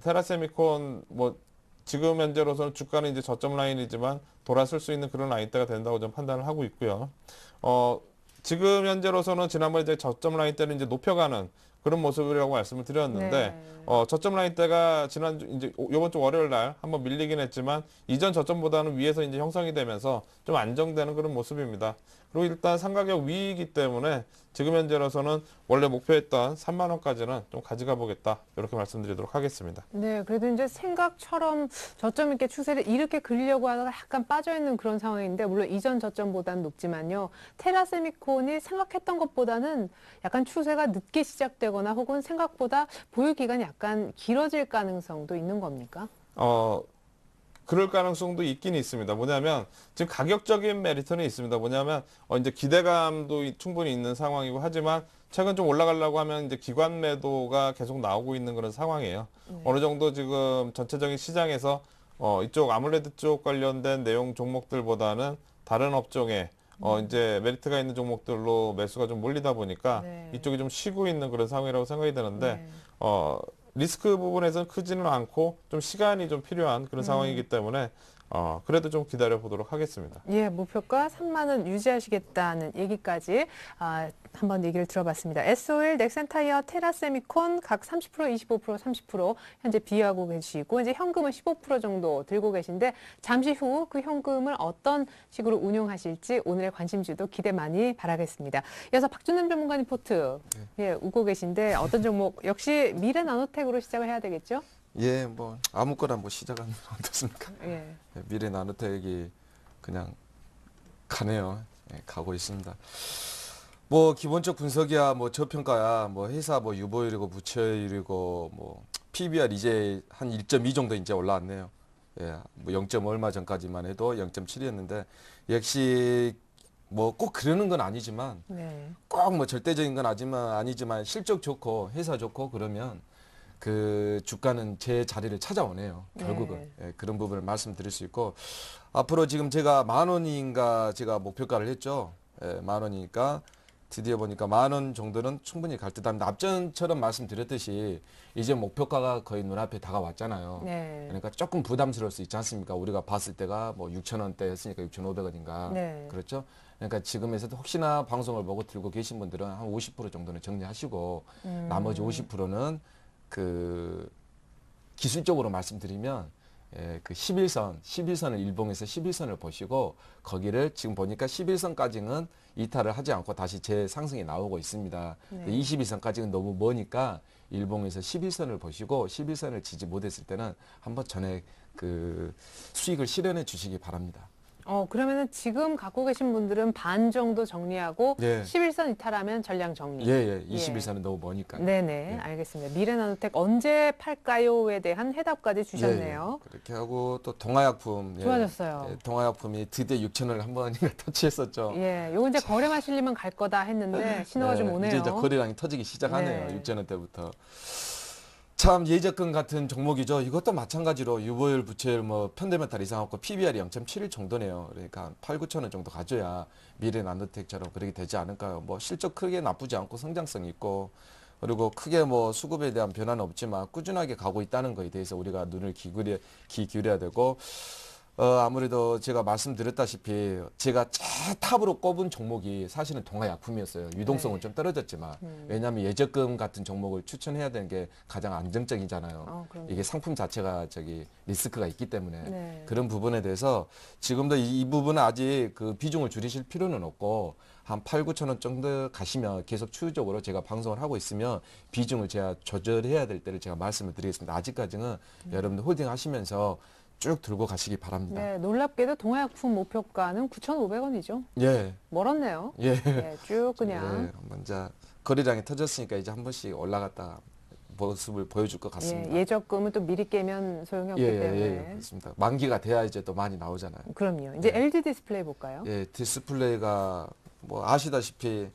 Speaker 2: 테라세미콘 뭐 지금 현재로서는 주가는 이제 저점 라인이지만 돌아설 수 있는 그런 라인대가 된다고 좀 판단을 하고 있고요. 지금 현재로서는 지난번에 이제 저점 라인대는 이제 높여가는 그런 모습이라고 말씀을 드렸는데
Speaker 1: 네.
Speaker 2: 저점 라인대가 지난주 이제 요번 주 월요일 날 한번 밀리긴 했지만 이전 저점보다는 위에서 이제 형성이 되면서 좀 안정되는 그런 모습입니다. 그리고 일단 상가격 위이기 때문에 지금 현재로서는 원래 목표했던 3만 원까지는 좀 가져가 보겠다. 이렇게 말씀드리도록 하겠습니다.
Speaker 1: 네, 그래도 이제 생각처럼 저점 있게 추세를 이렇게 그리려고 하다가 약간 빠져있는 그런 상황인데, 물론 이전 저점보다는 높지만요. 테라세미콘이 생각했던 것보다는 약간 추세가 늦게 시작되거나 혹은 생각보다 보유 기간이 약간 길어질 가능성도 있는 겁니까?
Speaker 2: 그럴 가능성도 있긴 있습니다. 뭐냐면 지금 가격적인 메리트는 있습니다. 뭐냐면 이제 기대감도 충분히 있는 상황이고 하지만 최근 좀 올라가려고 하면 이제 기관 매도가 계속 나오고 있는 그런 상황이에요. 어느 정도 지금 전체적인 시장에서 이쪽 아몰레드 쪽 관련된 내용 종목들보다는 다른 업종에 이제 메리트가 있는 종목들로 매수가 좀 몰리다 보니까
Speaker 1: 네.
Speaker 2: 이쪽이 좀 쉬고 있는 그런 상황이라고 생각이 드는데
Speaker 1: 네.
Speaker 2: 리스크 부분에서는 크지는 않고 좀 시간이 좀 필요한 그런 상황이기 때문에 그래도 좀 기다려 보도록 하겠습니다.
Speaker 1: 예, 목표가 3만 원 유지하시겠다는 얘기까지 한번 얘기를 들어봤습니다. SO일, 넥센타이어, 테라세미콘 각 30%, 25%, 30% 현재 비유하고 계시고 이제 현금은 15% 정도 들고 계신데 잠시 후 그 현금을 어떤 식으로 운용하실지 오늘의 관심주도 기대 많이 바라겠습니다. 이어서 박준남 전문가님 포트 우고 계신데 어떤 종목 역시 미래나노텍으로 시작을 해야 되겠죠?
Speaker 3: 예, 뭐 아무거나 뭐 시작하면 어떻습니까?
Speaker 1: 예.
Speaker 3: 미래 나노텍이 그냥 가네요. 예, 가고 있습니다. 뭐 기본적 분석이야, 뭐 저평가야, 뭐 회사 뭐 유보율이고 부채율이고 뭐 PBR 이제 한 1.2 정도 이제 올라왔네요. 예, 뭐 0. 얼마 전까지만 해도 0.7이었는데 역시 뭐 꼭 그러는 건 아니지만
Speaker 1: 네.
Speaker 3: 꼭 뭐 절대적인 건 아니지만 실적 좋고 회사 좋고 그러면 그 주가는 제 자리를 찾아오네요. 결국은 예, 그런 부분을 말씀드릴 수 있고 앞으로 지금 제가 10,000원인가 제가 목표가를 했죠. 만 원이니까 드디어 보니까 10,000원 정도는 충분히 갈 듯합니다. 앞전처럼 말씀드렸듯이 이제 목표가가 거의 눈앞에 다가왔잖아요.
Speaker 1: 네.
Speaker 3: 그러니까 조금 부담스러울 수 있지 않습니까? 우리가 봤을 때가 뭐 6,000원대 했으니까 6,500원인가.
Speaker 1: 네.
Speaker 3: 그렇죠? 그러니까 지금에서도 혹시나 방송을 보고 들고 계신 분들은 한 50% 정도는 정리하시고 나머지 50%는 그 기술적으로 말씀드리면 그 11선을 일봉에서 11선을 보시고 거기를 지금 보니까 11선까지는 이탈을 하지 않고 다시 재상승이 나오고 있습니다.
Speaker 1: 네.
Speaker 3: 22선까지는 너무 머니까 일봉에서 11선을 보시고 11선을 지지 못했을 때는 한번 전에 그 수익을 실현해 주시기 바랍니다.
Speaker 1: 그러면은 지금 갖고 계신 분들은 반 정도 정리하고
Speaker 3: 예.
Speaker 1: 11선 이탈하면 전량 정리.
Speaker 3: 예. 21선은 너무 머니까.
Speaker 1: 네네,
Speaker 3: 예.
Speaker 1: 알겠습니다. 미래나노텍 언제 팔까요?에 대한 해답까지 주셨네요.
Speaker 3: 예. 그렇게 하고 또 동아약품.
Speaker 1: 좋아졌어요.
Speaker 3: 예, 동아약품이 드디어 6,000원을 한번 터치했었죠.
Speaker 1: 예, 요거 이제 거래 마실리면 갈 거다 했는데 신호가 좀 오네요.
Speaker 3: 이제 거래량이 터지기 시작하네요.
Speaker 1: 네.
Speaker 3: 6,000원대부터. 참 예적금 같은 종목이죠. 이것도 마찬가지로 유보율, 부채율, 뭐 편대메탈 이상하고 PBR이 0.71 정도네요. 그러니까 한 8, 9천 원 정도 가져야 미래나노텍처럼 그렇게 되지 않을까요? 뭐 실적 크게 나쁘지 않고 성장성이 있고 그리고 크게 뭐 수급에 대한 변화는 없지만 꾸준하게 가고 있다는 거에 대해서 우리가 눈을 귀 기울여야 되고 아무래도 제가 말씀드렸다시피 제가 최탑으로 꼽은 종목이 사실은 동아약품이었어요. 유동성은
Speaker 1: 네.
Speaker 3: 좀 떨어졌지만 왜냐하면 예적금 같은 종목을 추천해야 되는 게 가장 안정적이잖아요.
Speaker 1: 그럼요.
Speaker 3: 이게 상품 자체가 리스크가 있기 때문에
Speaker 1: 네.
Speaker 3: 그런 부분에 대해서 지금도 이 부분은 아직 그 비중을 줄이실 필요는 없고 한 8, 9천 원 정도 가시면 계속 추후적으로 제가 방송을 하고 있으면 비중을 제가 조절해야 될 때를 제가 말씀을 드리겠습니다. 아직까지는 여러분들 홀딩 하시면서 쭉 들고 가시기 바랍니다.
Speaker 1: 네, 놀랍게도 동아약품 목표가는 9,500원이죠.
Speaker 3: 예.
Speaker 1: 멀었네요.
Speaker 3: 예.
Speaker 1: 네, 쭉 그냥.
Speaker 3: 먼저 거래량이 터졌으니까 이제 한 번씩 올라갔다 모습을 보여줄 것 같습니다.
Speaker 1: 예적금은 또 미리 깨면 소용이 없기 때문에.
Speaker 3: 그렇습니다. 만기가 돼야 이제 또 많이 나오잖아요.
Speaker 1: 그럼요. 이제
Speaker 3: 네.
Speaker 1: LG 디스플레이 볼까요?
Speaker 3: 예, 디스플레이가 뭐 아시다시피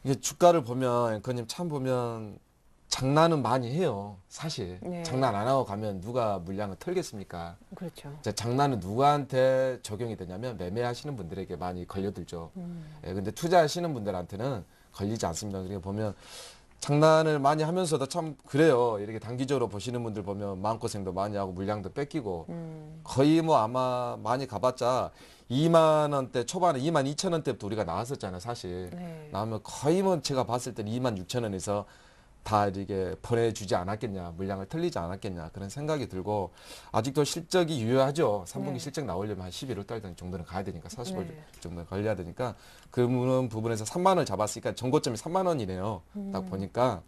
Speaker 3: 이게 주가를 보면 그님 참 보면 장난은 많이 해요. 사실
Speaker 1: 네.
Speaker 3: 장난 안 하고 가면 누가 물량을 털겠습니까?
Speaker 1: 그렇죠.
Speaker 3: 자, 장난은 누구한테 적용이 되냐면 매매하시는 분들에게 많이 걸려들죠. 예, 근데 투자하시는 분들한테는 걸리지 않습니다. 그러니까 보면 장난을 많이 하면서도 참 그래요. 이렇게 단기적으로 보시는 분들 보면 마음고생도 많이 하고 물량도 뺏기고 거의 뭐 아마 많이 가봤자 2만 원대 초반에 2만 2천 원대부터 우리가 나왔었잖아요. 사실
Speaker 1: 네.
Speaker 3: 나오면 거의 뭐 제가 봤을 때는 2만 6천 원에서 다 이렇게 보내주지 않았겠냐, 물량을 털리지 않았겠냐 그런 생각이 들고 아직도 실적이 유효하죠. 3분기
Speaker 1: 네.
Speaker 3: 실적 나오려면 한 11월 달 정도는 가야 되니까 40월
Speaker 1: 네.
Speaker 3: 정도 걸려야 되니까 그런 부분에서 3만 원을 잡았으니까 전고점이 3만 원이네요. 딱 보니까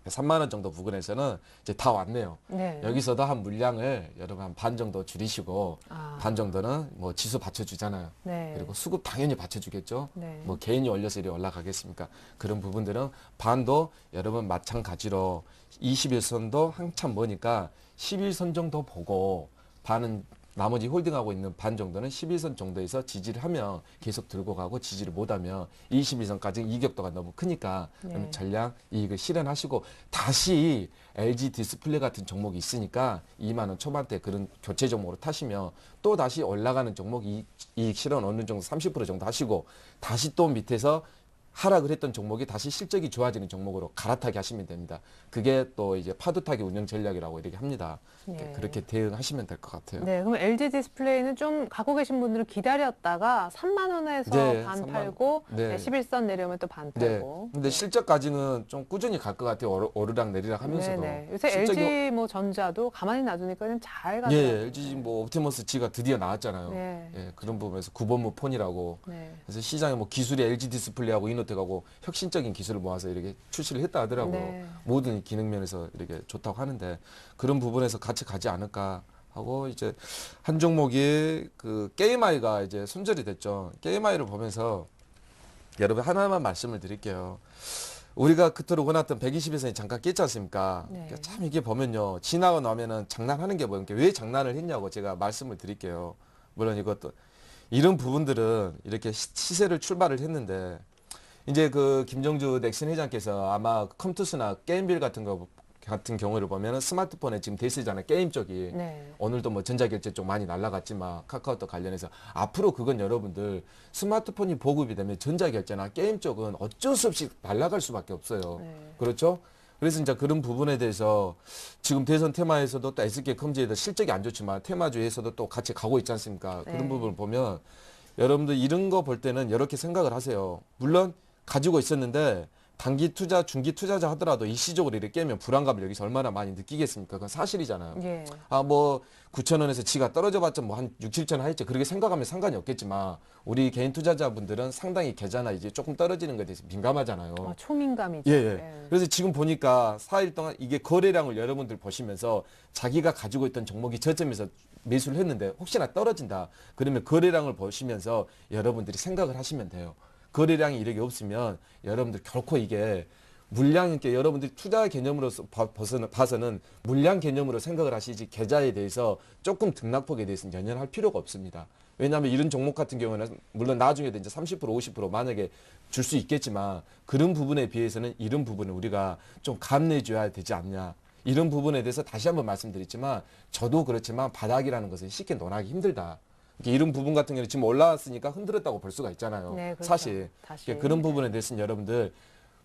Speaker 3: 3만 원 정도 부근에서는 이제 다 왔네요.
Speaker 1: 네.
Speaker 3: 여기서도 한 물량을 여러분 한 반 정도 줄이시고 반 정도는 뭐 지수 받쳐주잖아요.
Speaker 1: 네.
Speaker 3: 그리고 수급 당연히 받쳐주겠죠.
Speaker 1: 네.
Speaker 3: 뭐 개인이 올려서 이리 올라가겠습니까? 그런 부분들은 반도 여러분 마찬가지로 21선도 한참 머니까 11선 정도 보고 반은 나머지 홀딩하고 있는 반 정도는 11선 정도에서 지지를 하면 계속 들고 가고 지지를 못하면 21선까지 이격도가 너무 크니까
Speaker 1: 네.
Speaker 3: 전량 이익을 실현하시고 다시 LG 디스플레이 같은 종목이 있으니까 2만 원 초반대 그런 교체 종목으로 타시면 또 다시 올라가는 종목 이익 실현 어느 정도 30% 정도 하시고 다시 또 밑에서 하락을 했던 종목이 다시 실적이 좋아지는 종목으로 갈아타게 하시면 됩니다. 그게 또 이제 파도타기 운영 전략이라고 이렇게 합니다.
Speaker 1: 네.
Speaker 3: 그렇게 대응하시면 될 것 같아요.
Speaker 1: 네, 그럼 LG 디스플레이는 좀 갖고 계신 분들은 기다렸다가 3만 원에서
Speaker 3: 네,
Speaker 1: 반
Speaker 3: 3만
Speaker 1: 팔고
Speaker 3: 네.
Speaker 1: 11선 내려오면 또 반
Speaker 3: 네.
Speaker 1: 팔고.
Speaker 3: 근데 실적까지는 좀 꾸준히 갈 것 같아요. 오르락 내리락 하면서도.
Speaker 1: 네네. 요새
Speaker 3: 실적이-
Speaker 1: LG 뭐 전자도 가만히 놔두니까 그냥 잘 가요.
Speaker 3: 예, LG 뭐 옵티머스 G가 드디어 나왔잖아요.
Speaker 1: 네.
Speaker 3: 예, 그런 부분에서 구본무 폰이라고.
Speaker 1: 네.
Speaker 3: 그래서 시장에 뭐 기술이 LG 디스플레이하고 이노텍하고 혁신적인 기술을 모아서 이렇게 출시를 했다 하더라고요.
Speaker 1: 네.
Speaker 3: 모든 기능 면에서 이렇게 좋다고 하는데 그런 부분에서 같이 가지 않을까 하고 이제 한 종목이 그 게임아이가 이제 손절이 됐죠. 게임아이를 보면서 여러분 하나만 말씀을 드릴게요. 우리가 그토록 원했던 120에서 잠깐 깼지 않습니까?
Speaker 1: 네.
Speaker 3: 그러니까 참 이게 보면요. 지나고 나면은 장난하는 게 뭐예요? 왜 장난을 했냐고 제가 말씀을 드릴게요. 물론 이것도 이런 부분들은 이렇게 시세를 출발을 했는데 이제 그 김정주 넥슨 회장께서 아마 컴투스나 게임빌 같은 거 같은 경우를 보면 스마트폰에 지금 대세잖아요. 게임 쪽이.
Speaker 1: 네.
Speaker 3: 오늘도 뭐 전자결제 쪽 많이 날라갔지만 카카오톡 관련해서 앞으로 그건 여러분들 스마트폰이 보급이 되면 전자결제나 게임 쪽은 어쩔 수 없이 날라갈 수밖에 없어요.
Speaker 1: 네.
Speaker 3: 그렇죠? 그래서 이제 그런 부분에 대해서 지금 대선 테마에서도 또 SK컴제에도 실적이 안 좋지만 테마주에서도 또 같이 가고 있지 않습니까?
Speaker 1: 네.
Speaker 3: 그런 부분을 보면 여러분들 이런 거 볼 때는 이렇게 생각을 하세요. 물론 가지고 있었는데 단기 투자, 중기 투자자 하더라도 일시적으로 이렇게 깨면 불안감을 여기서 얼마나 많이 느끼겠습니까? 그건 사실이잖아요.
Speaker 1: 예.
Speaker 3: 아, 뭐 9,000원에서 지가 떨어져 봤자 뭐 한 6, 7천 원 하겠죠. 그렇게 생각하면 상관이 없겠지만 우리 개인 투자자분들은 상당히 계좌나 이제 조금 떨어지는 것에 대해서 민감하잖아요.
Speaker 1: 초민감이죠.
Speaker 3: 예, 예. 그래서 지금 보니까 4일 동안 이게 거래량을 여러분들 보시면서 자기가 가지고 있던 종목이 저점에서 매수를 했는데 혹시나 떨어진다. 그러면 거래량을 보시면서 여러분들이 생각을 하시면 돼요. 거래량이 이렇게 없으면 여러분들 결코 이게 물량 있게 여러분들이 투자 개념으로서 봐서는 물량 개념으로 생각을 하시지 계좌에 대해서 조금 등락폭에 대해서는 연연할 필요가 없습니다. 왜냐하면 이런 종목 같은 경우는 물론 나중에도 이제 30% 50% 만약에 줄 수 있겠지만 그런 부분에 비해서는 이런 부분을 우리가 좀 감내줘야 되지 않냐. 이런 부분에 대해서 다시 한번 말씀드리지만 저도 그렇지만 바닥이라는 것은 쉽게 논하기 힘들다. 이런 부분 같은 경우는 지금 올라왔으니까 흔들었다고 볼 수가 있잖아요.
Speaker 1: 네, 그렇죠.
Speaker 3: 사실
Speaker 1: 다시.
Speaker 3: 그런 부분에 대해서는 여러분들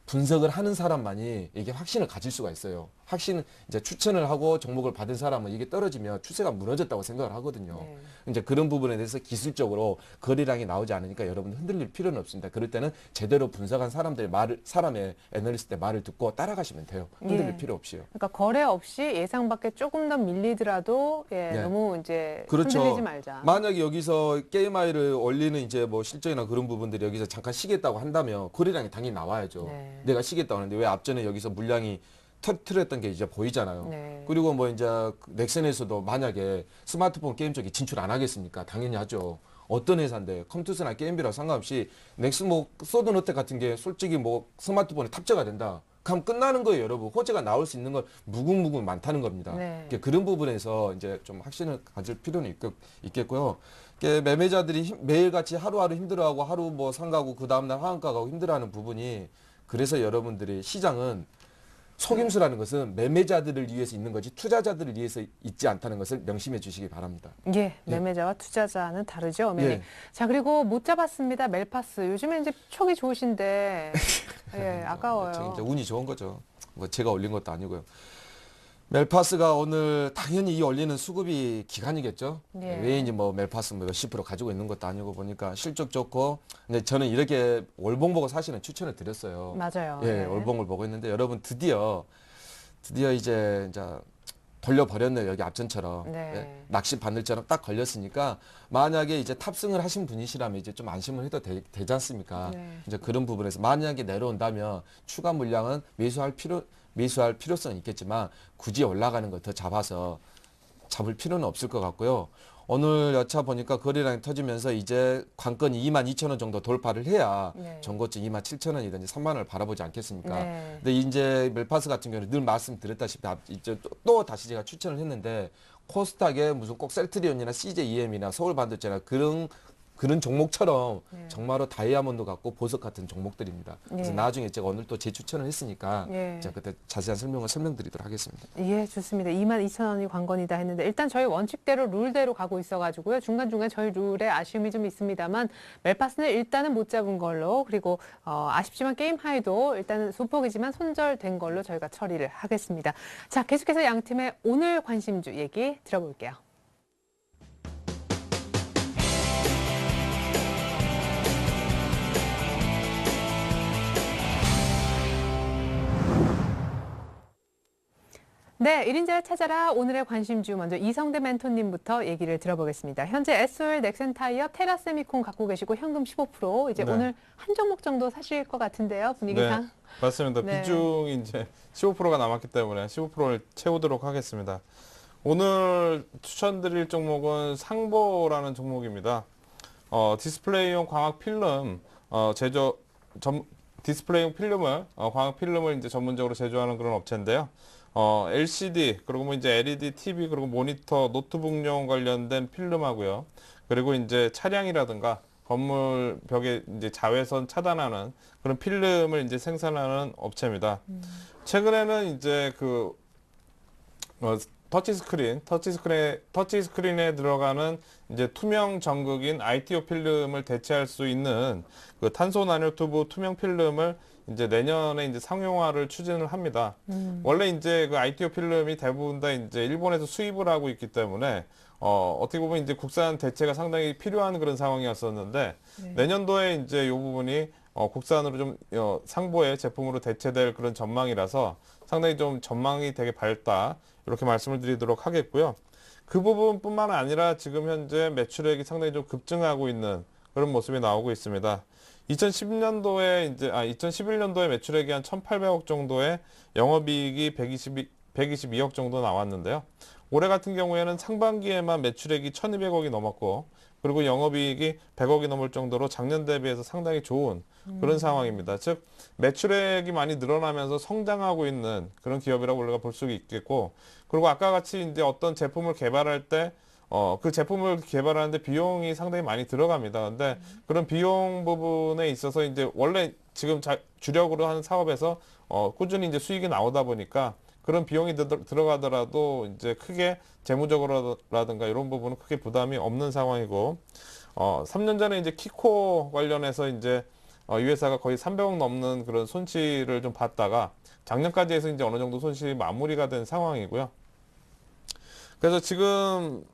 Speaker 3: 분석을 하는 사람만이 이게 확신을 가질 수가 있어요. 확신 이제 추천을 하고 종목을 받은 사람은 이게 떨어지면 추세가 무너졌다고 생각을 하거든요.
Speaker 1: 네.
Speaker 3: 이제 그런 부분에 대해서 기술적으로 거래량이 나오지 않으니까 여러분 흔들릴 필요는 없습니다. 그럴 때는 제대로 분석한 사람의 애널리스트의 말을 듣고 따라가시면 돼요. 흔들릴
Speaker 1: 예.
Speaker 3: 필요 없이요.
Speaker 1: 그러니까 거래 없이 예상 밖에 조금 더 밀리더라도
Speaker 3: 네.
Speaker 1: 너무 이제
Speaker 3: 그렇죠.
Speaker 1: 흔들리지 말자.
Speaker 3: 만약에 여기서 게임아이를 올리는 이제 뭐 실적이나 그런 부분들이 여기서 잠깐 쉬겠다고 한다면 거래량이 당연히 나와야죠.
Speaker 1: 네.
Speaker 3: 내가 쉬겠다고 하는데 왜 앞전에 여기서 물량이 터트렸던 게 이제 보이잖아요.
Speaker 1: 네.
Speaker 3: 그리고 뭐 이제 넥슨에서도 만약에 스마트폰 게임 쪽에 진출 안 하겠습니까? 당연히 하죠. 어떤 회사인데 컴투스나 게임비랑 상관없이 넥슨 뭐 소드노텍 같은 게 솔직히 뭐 스마트폰에 탑재가 된다. 그럼 끝나는 거예요, 여러분. 호재가 나올 수 있는 건 무궁무궁 많다는 겁니다.
Speaker 1: 네.
Speaker 3: 그런 부분에서 이제 좀 확신을 가질 필요는 있겠고요. 매매자들이 매일같이 하루하루 힘들어하고 하루 뭐 상가고 그 다음날 하한가 가고 힘들어하는 부분이 그래서 여러분들이 시장은 속임수라는 것은 매매자들을 위해서 있는 거지 투자자들을 위해서 있지 않다는 것을 명심해 주시기 바랍니다.
Speaker 1: 예, 매매자와 투자자는 다르죠, 엄연히.
Speaker 3: 예.
Speaker 1: 자, 그리고 못 잡았습니다, 멜파스. 요즘에 이제 촉이 좋으신데, 예, 아까워요.
Speaker 3: 이제 운이 좋은 거죠. 뭐 제가 올린 것도 아니고요. 멜파스가 오늘 당연히 이 올리는 수급이 기간이겠죠.
Speaker 1: 예.
Speaker 3: 외인이 뭐 멜파스 뭐 몇십 프로 가지고 있는 것도 아니고 보니까 실적 좋고. 근데 저는 이렇게 월봉 보고 사실은 추천을 드렸어요.
Speaker 1: 맞아요.
Speaker 3: 예,
Speaker 1: 네.
Speaker 3: 월봉을 보고 있는데 여러분 드디어 이제 돌려버렸네요. 여기 앞전처럼.
Speaker 1: 네.
Speaker 3: 예, 낚시 바늘처럼 딱 걸렸으니까 만약에 이제 탑승을 하신 분이시라면 이제 좀 안심을 해도 되지 않습니까?
Speaker 1: 네.
Speaker 3: 이제 그런 부분에서 만약에 내려온다면 추가 물량은 매수할 필요성은 있겠지만 굳이 올라가는 거 더 잡을 필요는 없을 것 같고요. 오늘 여차 보니까 거래량이 터지면서 이제 관건이 22,000원 정도 돌파를 해야
Speaker 1: 네.
Speaker 3: 전고점 27,000원이든지 3만 원을 바라보지 않겠습니까?
Speaker 1: 네.
Speaker 3: 근데 이제 멜파스 같은 경우는 늘 말씀드렸다시피 이제 또 다시 제가 추천을 했는데 코스닥에 무슨 꼭 셀트리온이나 CJEM이나 서울반도체나 그런 종목처럼
Speaker 1: 네.
Speaker 3: 정말로 다이아몬드 같고 보석 같은 종목들입니다. 그래서
Speaker 1: 예.
Speaker 3: 나중에 제가 오늘 또 재추천을 했으니까
Speaker 1: 예.
Speaker 3: 제가 그때 자세한 설명을 설명드리도록 하겠습니다.
Speaker 1: 예, 좋습니다. 22,000원이 관건이다 했는데 일단 저희 원칙대로 룰대로 가고 있어가지고요. 중간중간 저희 룰에 아쉬움이 좀 있습니다만 멜파스는 일단은 못 잡은 걸로 그리고 아쉽지만 게임 하이도 일단은 소폭이지만 손절된 걸로 저희가 처리를 하겠습니다. 자, 계속해서 양 팀의 오늘 관심주 얘기 들어볼게요. 네, 1인자를 찾아라. 오늘의 관심주 먼저 이성대 멘토님부터 얘기를 들어보겠습니다. 현재 SOL, 넥센타이어, 테라세미콘 갖고 계시고 현금 15% 이제
Speaker 2: 네.
Speaker 1: 오늘 한 종목 정도 사실 것 같은데요. 분위기상.
Speaker 2: 네, 맞습니다.
Speaker 1: 네.
Speaker 2: 비중이 이제 15%가 남았기 때문에 15%를 채우도록 하겠습니다. 오늘 추천드릴 종목은 상보라는 종목입니다. 디스플레이용 광학 필름 디스플레이용 필름을 광학 필름을 이제 전문적으로 제조하는 그런 업체인데요. LCD 그리고 뭐 이제 LED TV 그리고 모니터 노트북용 관련된 필름하고요. 그리고 이제 차량이라든가 건물 벽에 이제 자외선 차단하는 그런 필름을 이제 생산하는 업체입니다. 최근에는 이제 그 터치스크린에 들어가는 이제 투명 전극인 ITO 필름을 대체할 수 있는 그 탄소 나노 튜브 투명 필름을 이제 내년에 이제 상용화를 추진을 합니다. 원래 이제 그 ITO 필름이 대부분 다 이제 일본에서 수입을 하고 있기 때문에 어떻게 보면 이제 국산 대체가 상당히 필요한 그런 상황이었었는데
Speaker 1: 네.
Speaker 2: 내년도에 이제 이 부분이 국산으로 좀 상보의 제품으로 대체될 그런 전망이라서 상당히 좀 전망이 되게 밝다 이렇게 말씀을 드리도록 하겠고요. 그 부분뿐만 아니라 지금 현재 매출액이 상당히 좀 급증하고 있는 그런 모습이 나오고 있습니다. 2011년도에 매출액이 한 1,800억 정도에 영업이익이 122억 정도 나왔는데요. 올해 같은 경우에는 상반기에만 매출액이 1,200억이 넘었고 그리고 영업이익이 100억이 넘을 정도로 작년 대비해서 상당히 좋은 그런 상황입니다. 즉 매출액이 많이 늘어나면서 성장하고 있는 그런 기업이라고 우리가 볼 수 있겠고 그리고 아까 같이 이제 어떤 제품을 개발할 때 그 제품을 개발하는데 비용이 상당히 많이 들어갑니다. 근데 그런 비용 부분에 있어서 이제 원래 지금 주력으로 하는 사업에서 꾸준히 이제 수익이 나오다 보니까 그런 비용이 들어가더라도 이제 크게 재무적으로라든가 이런 부분은 크게 부담이 없는 상황이고 3년 전에 이제 키코 관련해서 이제 이 회사가 거의 300억 넘는 그런 손실을 좀 봤다가 작년까지 해서 이제 어느 정도 손실이 마무리가 된 상황이고요. 그래서 지금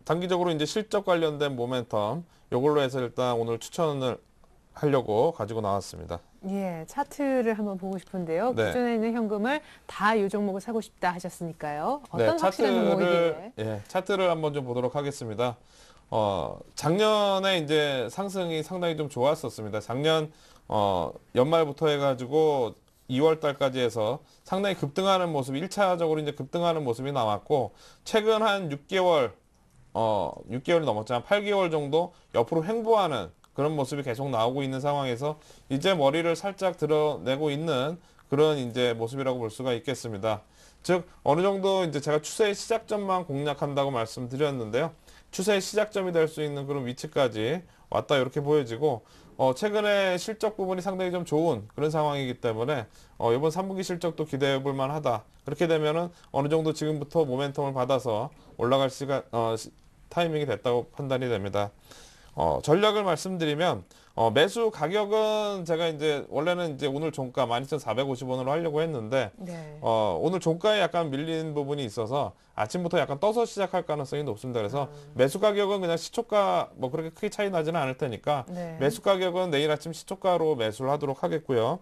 Speaker 2: 단기적으로 이제 실적 관련된 모멘텀 이걸로 해서 일단 오늘 추천을 하려고 가지고 나왔습니다.
Speaker 1: 예, 차트를 한번 보고 싶은데요.
Speaker 2: 네.
Speaker 1: 기존에 있는 현금을 다 이 종목을 사고 싶다 하셨으니까요. 어떤 확실한 종목이길래?
Speaker 2: 차트를 한번 좀 보도록 하겠습니다. 작년에 이제 상승이 상당히 좀 좋았었습니다. 작년 연말부터 해가지고 2월 달까지 해서 상당히 급등하는 모습, 1차적으로 이제 급등하는 모습이 나왔고 최근 한 6개월이 넘었잖아요. 8개월 정도 옆으로 횡보하는 그런 모습이 계속 나오고 있는 상황에서 이제 머리를 살짝 드러내고 있는 그런 이제 모습이라고 볼 수가 있겠습니다. 즉 어느 정도 이제 제가 추세의 시작점만 공략한다고 말씀드렸는데요. 추세의 시작점이 될 수 있는 그런 위치까지 왔다 이렇게 보여지고 최근에 실적 부분이 상당히 좀 좋은 그런 상황이기 때문에 이번 3분기 실적도 기대해 볼 만하다. 그렇게 되면은 어느 정도 지금부터 모멘텀을 받아서 올라갈 타이밍이 됐다고 판단이 됩니다. 전략을 말씀드리면 매수 가격은 제가 이제 원래는 이제 오늘 종가 12,450원으로 하려고 했는데
Speaker 1: 네.
Speaker 2: 오늘 종가에 약간 밀린 부분이 있어서 아침부터 약간 떠서 시작할 가능성이 높습니다. 그래서 매수 가격은 그냥 시초가 뭐 그렇게 크게 차이 나지는 않을 테니까
Speaker 1: 네.
Speaker 2: 매수 가격은 내일 아침 시초가로 매수를 하도록 하겠고요.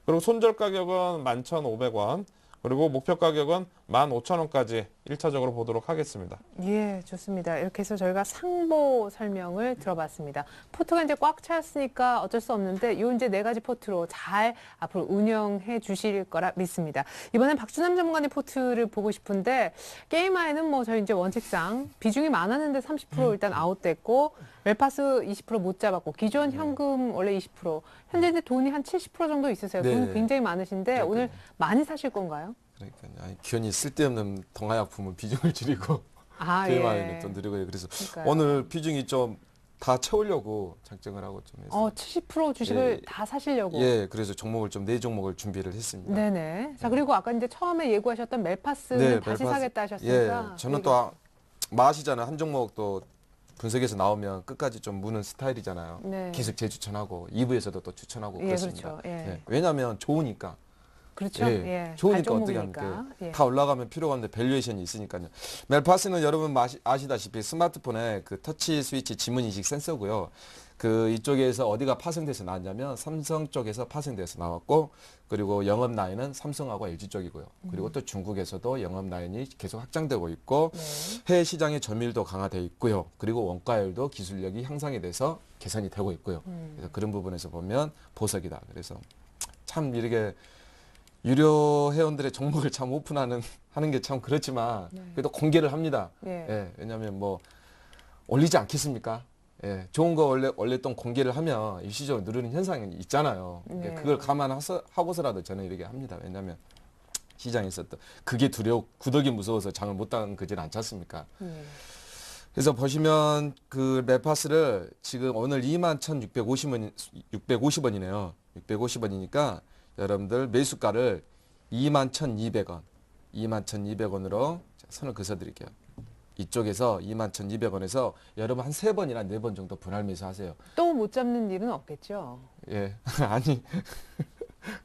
Speaker 2: 그리고 손절 가격은 11,500원. 그리고 목표 가격은 15,000원까지 1차적으로 보도록 하겠습니다.
Speaker 1: 예, 좋습니다. 이렇게 해서 저희가 상보 설명을 들어봤습니다. 포트가 이제 꽉 찼으니까 어쩔 수 없는데 요 이제 4가지 포트로 잘 앞으로 운영해 주실 거라 믿습니다. 이번엔 박준남 전문가님 포트를 보고 싶은데 게임하에는 뭐 저희 이제 원칙상 비중이 많았는데 30% 일단 아웃됐고 멜파스 20% 못 잡았고 기존 현금 원래 20% 현재 이제 돈이 한 70% 정도 있으세요.
Speaker 3: 네.
Speaker 1: 돈 굉장히 많으신데
Speaker 3: 그러니까요.
Speaker 1: 오늘 많이 사실 건가요?
Speaker 3: 그러니까 괜히 쓸데없는 동화약품은 비중을 줄이고
Speaker 1: 아,
Speaker 3: 게임하는
Speaker 1: 예.
Speaker 3: 또 늘리고 그래서
Speaker 1: 그러니까요.
Speaker 3: 오늘 비중이 좀 다 채우려고 작정을 하고 좀 했어요.
Speaker 1: 70% 주식을
Speaker 3: 예.
Speaker 1: 다 사시려고.
Speaker 3: 예, 그래서 종목을 좀 4종목을 준비를 했습니다.
Speaker 1: 네네. 자, 그리고 아까 이제 처음에 예고하셨던 멜파스는 다시
Speaker 3: 멜파스.
Speaker 1: 사겠다 하셨으니까.
Speaker 3: 예, 저는 또 마시잖아요. 한 종목 또 분석해서 나오면 끝까지 좀 무는 스타일이잖아요.
Speaker 1: 네.
Speaker 3: 계속 재추천하고 2부에서도 또 추천하고
Speaker 1: 예,
Speaker 3: 그렇습니다.
Speaker 1: 그렇죠. 예.
Speaker 3: 예, 왜냐하면 좋으니까.
Speaker 1: 그렇죠. 예.
Speaker 3: 좋으니까 어떻게
Speaker 1: 발종목이니까.
Speaker 3: 합니까?
Speaker 1: 예.
Speaker 3: 다 올라가면 필요가 없는데 밸류에이션이 있으니까요. 멜파스는 여러분 아시다시피 스마트폰에 그 터치 스위치 지문 인식 센서고요. 그 이쪽에서 어디가 파생돼서 나왔냐면 삼성 쪽에서 파생돼서 나왔고 그리고 영업 라인은 삼성하고 LG 쪽이고요. 그리고 또 중국에서도 영업 라인이 계속 확장되고 있고
Speaker 1: 네.
Speaker 3: 해외 시장의 점유율도 강화되어 있고요. 그리고 원가율도 기술력이 향상이 돼서 개선이 되고 있고요. 그래서 그런 부분에서 보면 보석이다. 그래서 참 이렇게 유료 회원들의 종목을 참 오픈하는 하는 게 참 그렇지만 그래도 공개를 합니다.
Speaker 1: 예.
Speaker 3: 예, 왜냐하면 뭐 올리지 않겠습니까? 예, 좋은 거 원래 또 공개를 하면 일시적으로 누르는 현상이 있잖아요.
Speaker 1: 네.
Speaker 3: 그걸 감안하고서라도 저는 이렇게 합니다. 왜냐하면 시장에서 또 그게 구덕이 무서워서 장을 못 담그질 않지 않습니까?
Speaker 1: 예.
Speaker 3: 그래서 보시면 그 멜파스를 지금 오늘 21,650원이네요. 650원이니까 여러분들 매수가를 21,200원. 21,200원으로 선을 그어드릴게요. 이쪽에서 21,200원에서 여러분 한 3번이나 4번 정도 분할 매수하세요.
Speaker 1: 또 못 잡는 일은 없겠죠?
Speaker 3: 예, 아니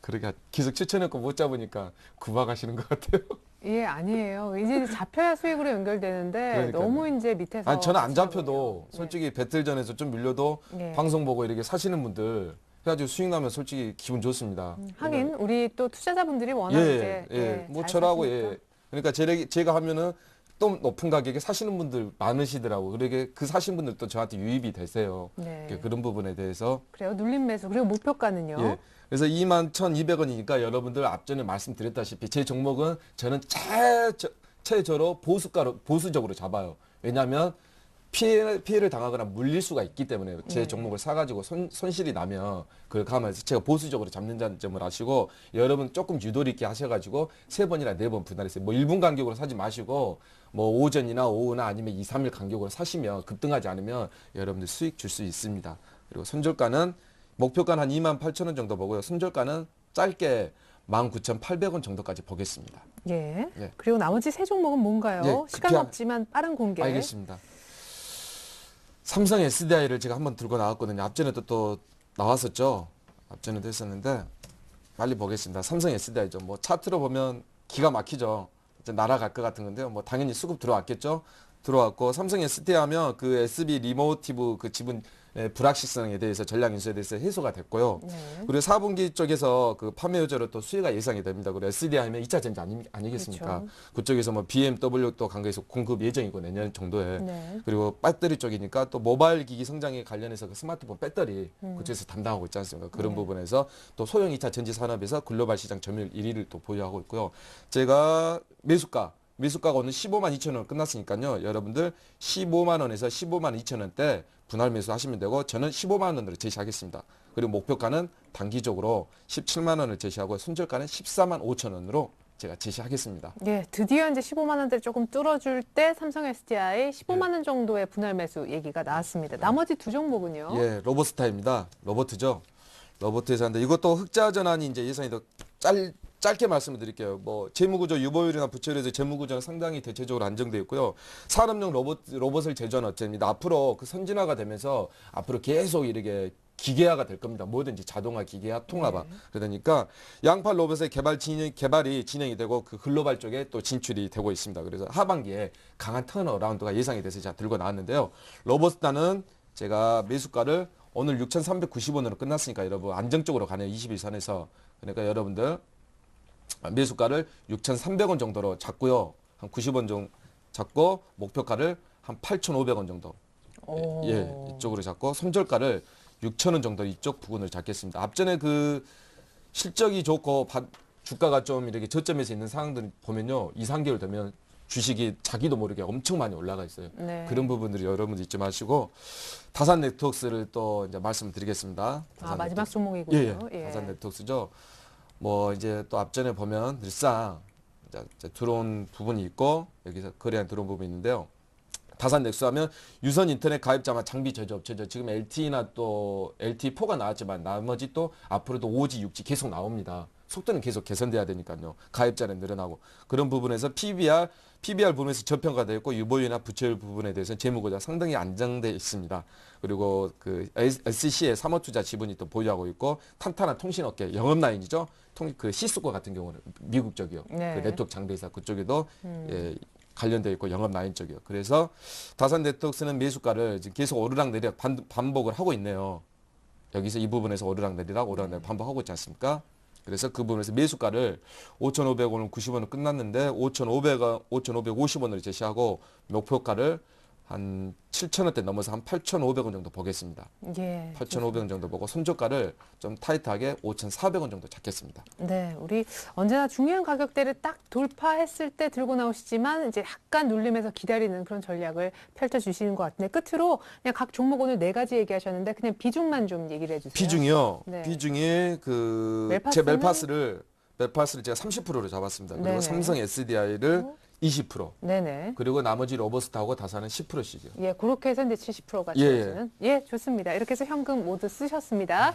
Speaker 3: 그러니까 계속 추천했고 못 잡으니까 구박하시는 것 같아요.
Speaker 1: 예, 아니에요. 이제 잡혀야 수익으로 연결되는데
Speaker 3: 그러니까요.
Speaker 1: 너무 이제 밑에서.
Speaker 3: 아니 저는 안
Speaker 1: 하더라고요.
Speaker 3: 잡혀도 솔직히 배틀 전에서 좀 밀려도
Speaker 1: 예.
Speaker 3: 방송 보고 이렇게 사시는 분들 해가지고 수익 나면 솔직히 기분 좋습니다.
Speaker 1: 하긴 우리 또 투자자분들이 워낙 이제
Speaker 3: 뭐
Speaker 1: 잘
Speaker 3: 저라고
Speaker 1: 사시니까.
Speaker 3: 그러니까 제가 하면은 또 높은 가격에 사시는 분들 많으시더라고. 그러게 그 사신 분들도 저한테 유입이 되세요.
Speaker 1: 네.
Speaker 3: 그런 부분에 대해서
Speaker 1: 그래요. 눌림 매수 그리고 목표가는요.
Speaker 3: 예. 그래서 21,200원이니까 여러분들 앞전에 말씀드렸다시피 제 종목은 저는 최저로 보수적으로 잡아요. 왜냐하면 피해를 당하거나 물릴 수가 있기 때문에 제
Speaker 1: 네.
Speaker 3: 종목을 사가지고 손실이 나면 그걸 감안해서 제가 보수적으로 잡는다는 점을 아시고 여러분 조금 유도리 있게 하셔가지고 3번이나 4번 분할했어요. 뭐 1분 간격으로 사지 마시고 뭐 오전이나 오후나 아니면 2, 3일 간격으로 사시면 급등하지 않으면 여러분들 수익 줄 수 있습니다. 그리고 손절가는 목표가는 한 28,000원 정도 보고요. 손절가는 짧게 19,800원 정도까지 보겠습니다.
Speaker 1: 예.
Speaker 3: 예.
Speaker 1: 그리고 나머지 세 종목은 뭔가요?
Speaker 3: 예,
Speaker 1: 시간
Speaker 3: 급히
Speaker 1: 없지만 빠른 공개.
Speaker 3: 알겠습니다. 삼성 SDI를 제가 한번 들고 나왔거든요. 앞전에도 또 나왔었죠. 앞전에도 했었는데 빨리 보겠습니다. 삼성 SDI죠. 뭐 차트로 보면 기가 막히죠. 이제 날아갈 것 같은 건데요. 뭐 당연히 수급 들어왔겠죠. 들어왔고 삼성 SDI 하면 그 SB 리모티브 그 지분 불확실성에 대해서 전략 인수에 대해서 해소가 됐고요.
Speaker 1: 네.
Speaker 3: 그리고 4분기 쪽에서 그 판매 여제로 또 수혜가 예상이 됩니다. 그리고 SDI 하면 2차 전지 아니겠습니까?
Speaker 1: 그렇죠.
Speaker 3: 그쪽에서 뭐 BMW 또 강가에서 공급 예정이고 내년 정도에.
Speaker 1: 네.
Speaker 3: 그리고 배터리 쪽이니까 또 모바일 기기 성장에 관련해서 그 스마트폰 배터리 그쪽에서 담당하고 있지 않습니까? 그런
Speaker 1: 네.
Speaker 3: 부분에서 또 소형 2차 전지 산업에서 글로벌 시장 점유율 1위를 또 보유하고 있고요. 제가 매수가가 오늘 15만 2천 원 끝났으니까요. 여러분들 15만 원에서 15만 2천 원대 분할 매수하시면 되고 저는 15만 원으로 제시하겠습니다. 그리고 목표가는 단기적으로 17만 원을 제시하고 손절가는 14만 5천 원으로 제가 제시하겠습니다.
Speaker 1: 예, 드디어 이제 15만 원대 조금 뚫어줄 때 삼성 SDI 15만 원 정도의 분할 매수 얘기가 나왔습니다. 나머지 두 종목은요?
Speaker 3: 예, 로보스타입니다. 로보트죠. 로보트에서 하는데 이것도 흑자 전환이 이제 예상이 더 짧게 말씀을 드릴게요. 뭐 재무구조 유보율이나 부채율에서 재무구조는 상당히 대체적으로 안정되어 있고요. 산업용 로봇을 제조하는 업체입니다. 앞으로 그 선진화가 되면서 앞으로 계속 이렇게 기계화가 될 겁니다. 뭐든지 자동화, 기계화, 통합화. 그러니까 양팔 로봇의 개발이 진행이 되고 그 글로벌 쪽에 또 진출이 되고 있습니다. 그래서 하반기에 강한 턴어라운드가 예상이 돼서 제가 들고 나왔는데요. 로봇스타는 제가 매수가를 오늘 6,390원으로 끝났으니까 여러분 안정적으로 가네요. 21선에서. 그러니까 여러분들 매수가를 6,300원 정도로 잡고요. 한 90원 정도 잡고 목표가를 한 8,500원 정도.
Speaker 1: 오.
Speaker 3: 예, 이쪽으로 잡고 손절가를 6,000원 정도 이쪽 부분을 잡겠습니다. 앞전에 그 실적이 좋고 주가가 좀 이렇게 저점에서 있는 상황들 보면요. 2, 3개월 되면 주식이 자기도 모르게 엄청 많이 올라가 있어요.
Speaker 1: 네.
Speaker 3: 그런 부분들이 여러분들 잊지 마시고 다산 네트워크스를 또 이제 말씀을 드리겠습니다.
Speaker 1: 아, 마지막
Speaker 3: 네트워크스.
Speaker 1: 종목이군요.
Speaker 3: 예. 다산 네트워크스죠. 뭐 이제 또 앞전에 보면 늘상 이제 들어온 부분이 있고 여기서 거래한 들어온 부분이 있는데요. 다산 넥스 하면 유선 인터넷 가입자만 장비 제조업체죠. 지금 LTE나 또 LTE4가 나왔지만 나머지 또 앞으로도 5G, 6G 계속 나옵니다. 속도는 계속 개선돼야 되니까요. 가입자는 늘어나고 그런 부분에서 PBR 부분에서 저평가되어 있고 유보율이나 부채율 부분에 대해서 재무구조가 상당히 안정돼 있습니다. 그리고 그 SC의 사모투자 지분이 또 보유하고 있고 탄탄한 통신업계 영업라인이죠. 그 시스코 같은 경우는 미국 쪽이요.
Speaker 1: 네.
Speaker 3: 그 네트워크 장비회사 그쪽에도 예, 관련되어 있고 영업라인 쪽이요. 그래서 다산 네트워크스는 매수가를 지금 계속 오르락내리락 반복을 하고 있네요. 여기서 이 부분에서 오르락내리락 반복하고 있지 않습니까? 그래서 그 부분에서 매수가를 5,500원을 90원을 끝났는데 5,550원을 제시하고 목표가를 한 7,000원대 넘어서 한 8,500원 정도 보겠습니다.
Speaker 1: 예.
Speaker 3: 8,500원 정도 보고 손절가를 좀 타이트하게 5,400원 정도 잡겠습니다.
Speaker 1: 네, 우리 언제나 중요한 가격대를 딱 돌파했을 때 들고 나오시지만 이제 약간 눌림에서 기다리는 그런 전략을 펼쳐주시는 것 같은데 끝으로 그냥 각 종목 오늘 4가지 얘기하셨는데 그냥 비중만 좀 얘기를 해주세요.
Speaker 3: 비중이요.
Speaker 1: 네.
Speaker 3: 비중이 제
Speaker 1: 멜파스는?
Speaker 3: 멜파스를 제가 30%로 잡았습니다. 그리고
Speaker 1: 네네.
Speaker 3: 삼성 SDI를 20%.
Speaker 1: 네네.
Speaker 3: 그리고 나머지 로버스타하고 다산은 10%씩이요.
Speaker 1: 예, 그렇게 해서 이제 70%가
Speaker 3: 예,
Speaker 1: 채워지는. 예, 좋습니다. 이렇게 해서 현금 모두 쓰셨습니다.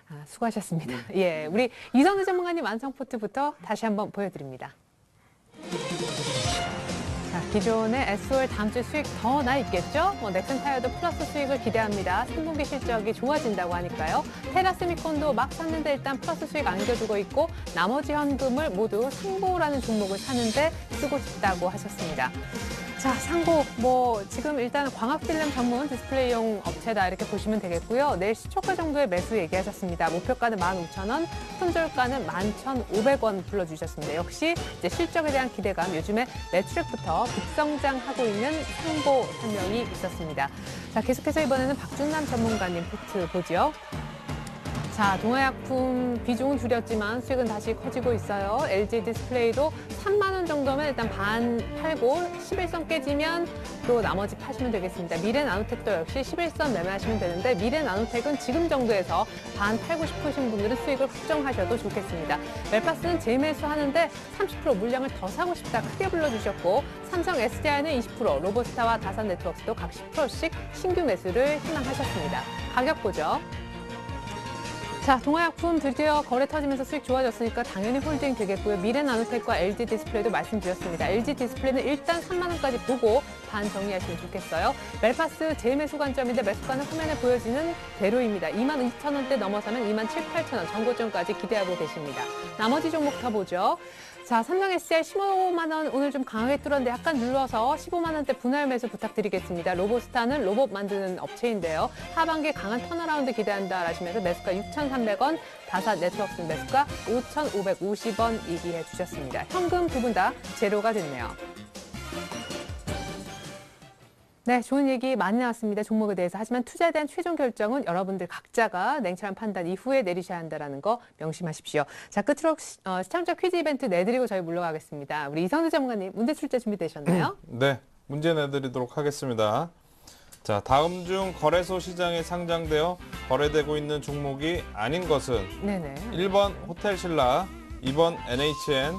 Speaker 1: 아, 수고하셨습니다. 예, 우리 이성우 전문가님 완성 포트부터 다시 한번 보여드립니다. 자, 기존의 SOL 다음 주 수익 더 나 있겠죠? 넥슨 타이어도 플러스 수익을 기대합니다. 3분기 실적이 좋아진다고 하니까요. 테라스미콘도 막 샀는데 일단 플러스 수익 안겨두고 있고 나머지 현금을 모두 상보라는 종목을 사는데 쓰고 싶다고 하셨습니다. 자, 상고 지금 일단 광학 필름 전문 디스플레이용 업체다 이렇게 보시면 되겠고요. 내일 시초가 정도의 매수 얘기하셨습니다. 목표가는 15,000원, 손절가는 11,500원 불러주셨습니다. 역시 이제 실적에 대한 기대감, 요즘에 매출액부터 급성장하고 있는 상고 설명이 있었습니다. 자, 계속해서 이번에는 박준남 전문가님 포트 보죠. 자, 동화약품 비중은 줄였지만 수익은 다시 커지고 있어요. LG 디스플레이도 3만 원 정도면 일단 반 팔고 11선 깨지면 또 나머지 파시면 되겠습니다. 미래나노텍도 역시 11선 매매하시면 되는데 미래나노텍은 지금 정도에서 반 팔고 싶으신 분들은 수익을 확정하셔도 좋겠습니다. 멜파스는 재매수하는데 30% 물량을 더 사고 싶다 크게 불러주셨고 삼성 SDI는 20%, 로보스타와 다산네트워크스도 각 10%씩 신규 매수를 희망하셨습니다. 가격 보죠. 자, 동화약품 드디어 거래 터지면서 수익 좋아졌으니까 당연히 홀딩 되겠고요. 미래나노텍과 LG 디스플레이도 말씀드렸습니다. LG 디스플레이는 일단 3만 원까지 보고 반 정리하시면 좋겠어요. 멜파스 재매수 관점인데 매수가는 화면에 보여지는 대로입니다. 22,000원대 넘어서면 27,000~28,000원 정고점까지 기대하고 계십니다. 나머지 종목 더 보죠. 자, 삼성 SDI 15만 원 오늘 좀 강하게 뚫었는데 약간 눌러서 15만 원대 분할 매수 부탁드리겠습니다. 로보스타는 로봇 만드는 업체인데요. 하반기에 강한 턴어라운드 기대한다 하시면서 매수가 6,300원, 다산 네트워크는 매수가 5,550원 얘기해 주셨습니다. 현금 두 분 다 제로가 됐네요. 네, 좋은 얘기 많이 나왔습니다. 종목에 대해서. 하지만 투자에 대한 최종 결정은 여러분들 각자가 냉철한 판단 이후에 내리셔야 한다는 거 명심하십시오. 자, 끝으로 시청자 퀴즈 이벤트 내드리고 저희 물러가겠습니다. 우리 이성두 전문가님, 문제 출제 준비되셨나요?
Speaker 2: 네, 문제 내드리도록 하겠습니다. 자, 다음 중 거래소 시장에 상장되어 거래되고 있는 종목이 아닌 것은
Speaker 1: 네네.
Speaker 2: 1번 호텔신라, 2번 NHN,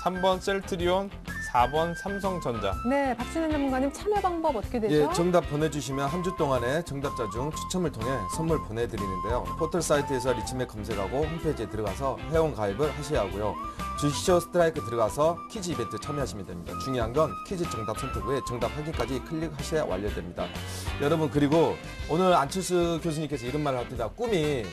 Speaker 2: 3번 셀트리온, 4번 삼성전자.
Speaker 1: 네, 박준현 전문가님 참여 방법 어떻게 되죠?
Speaker 3: 예, 정답 보내주시면 한 주 동안에 정답자 중 추첨을 통해 선물 보내드리는데요. 포털 사이트에서 리치맥 검색하고 홈페이지에 들어가서 회원 가입을 하셔야 하고요. 주식쇼 스트라이크 들어가서 퀴즈 이벤트 참여하시면 됩니다. 중요한 건 퀴즈 정답 선택 후에 정답 확인까지 클릭하셔야 완료됩니다. 여러분, 그리고 오늘 안철수 교수님께서 이런 말을 합니다. 꿈이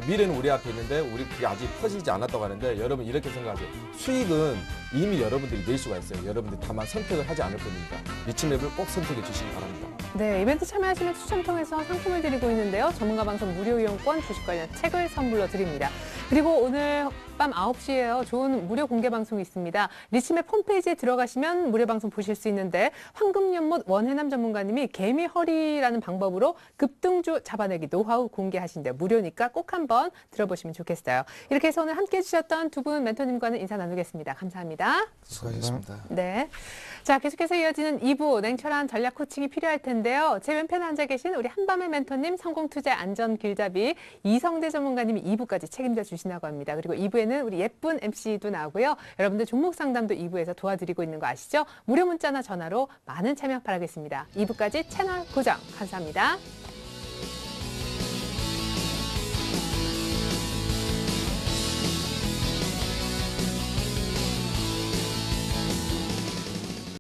Speaker 3: 미래는 우리 앞에 있는데 우리 그게 아직 퍼지지 않았다고 하는데 여러분 이렇게 생각하세요. 수익은 이미 여러분들이 낼 수가 있어요. 여러분들이 다만 선택을 하지 않을 뿐입니다. 리치맵을 꼭 선택해 주시기 바랍니다.
Speaker 1: 네, 이벤트 참여하시면 추첨 통해서 상품을 드리고 있는데요. 전문가 방송 무료 이용권, 주식 관련 책을 선물로 드립니다. 그리고 오늘 밤 9시에요. 좋은 무료 공개 방송이 있습니다. 리치맵 홈페이지에 들어가시면 무료 방송 보실 수 있는데 황금연못 원해남 전문가님이 개미허리라는 방법으로 급등주 잡아내기 노하우 공개하신대요. 무료니까 꼭 한번 들어보시면 좋겠어요. 이렇게 해서 오늘 함께해 주셨던 두 분 멘토님과는 인사 나누겠습니다. 감사합니다.
Speaker 3: 수고하셨습니다.
Speaker 1: 네. 자, 계속해서 이어지는 2부 냉철한 전략 코칭이 필요할 텐데요. 제 왼편에 앉아 계신 우리 한밤의 멘토님 성공투자 안전 길잡이 이성대 전문가님이 2부까지 책임져 주시라고 합니다. 그리고 2부에는 우리 예쁜 MC도 나오고요. 여러분들 종목 상담도 2부에서 도와드리고 있는 거 아시죠? 무료 문자나 전화로 많은 참여 바라겠습니다. 2부까지 채널 고정 감사합니다.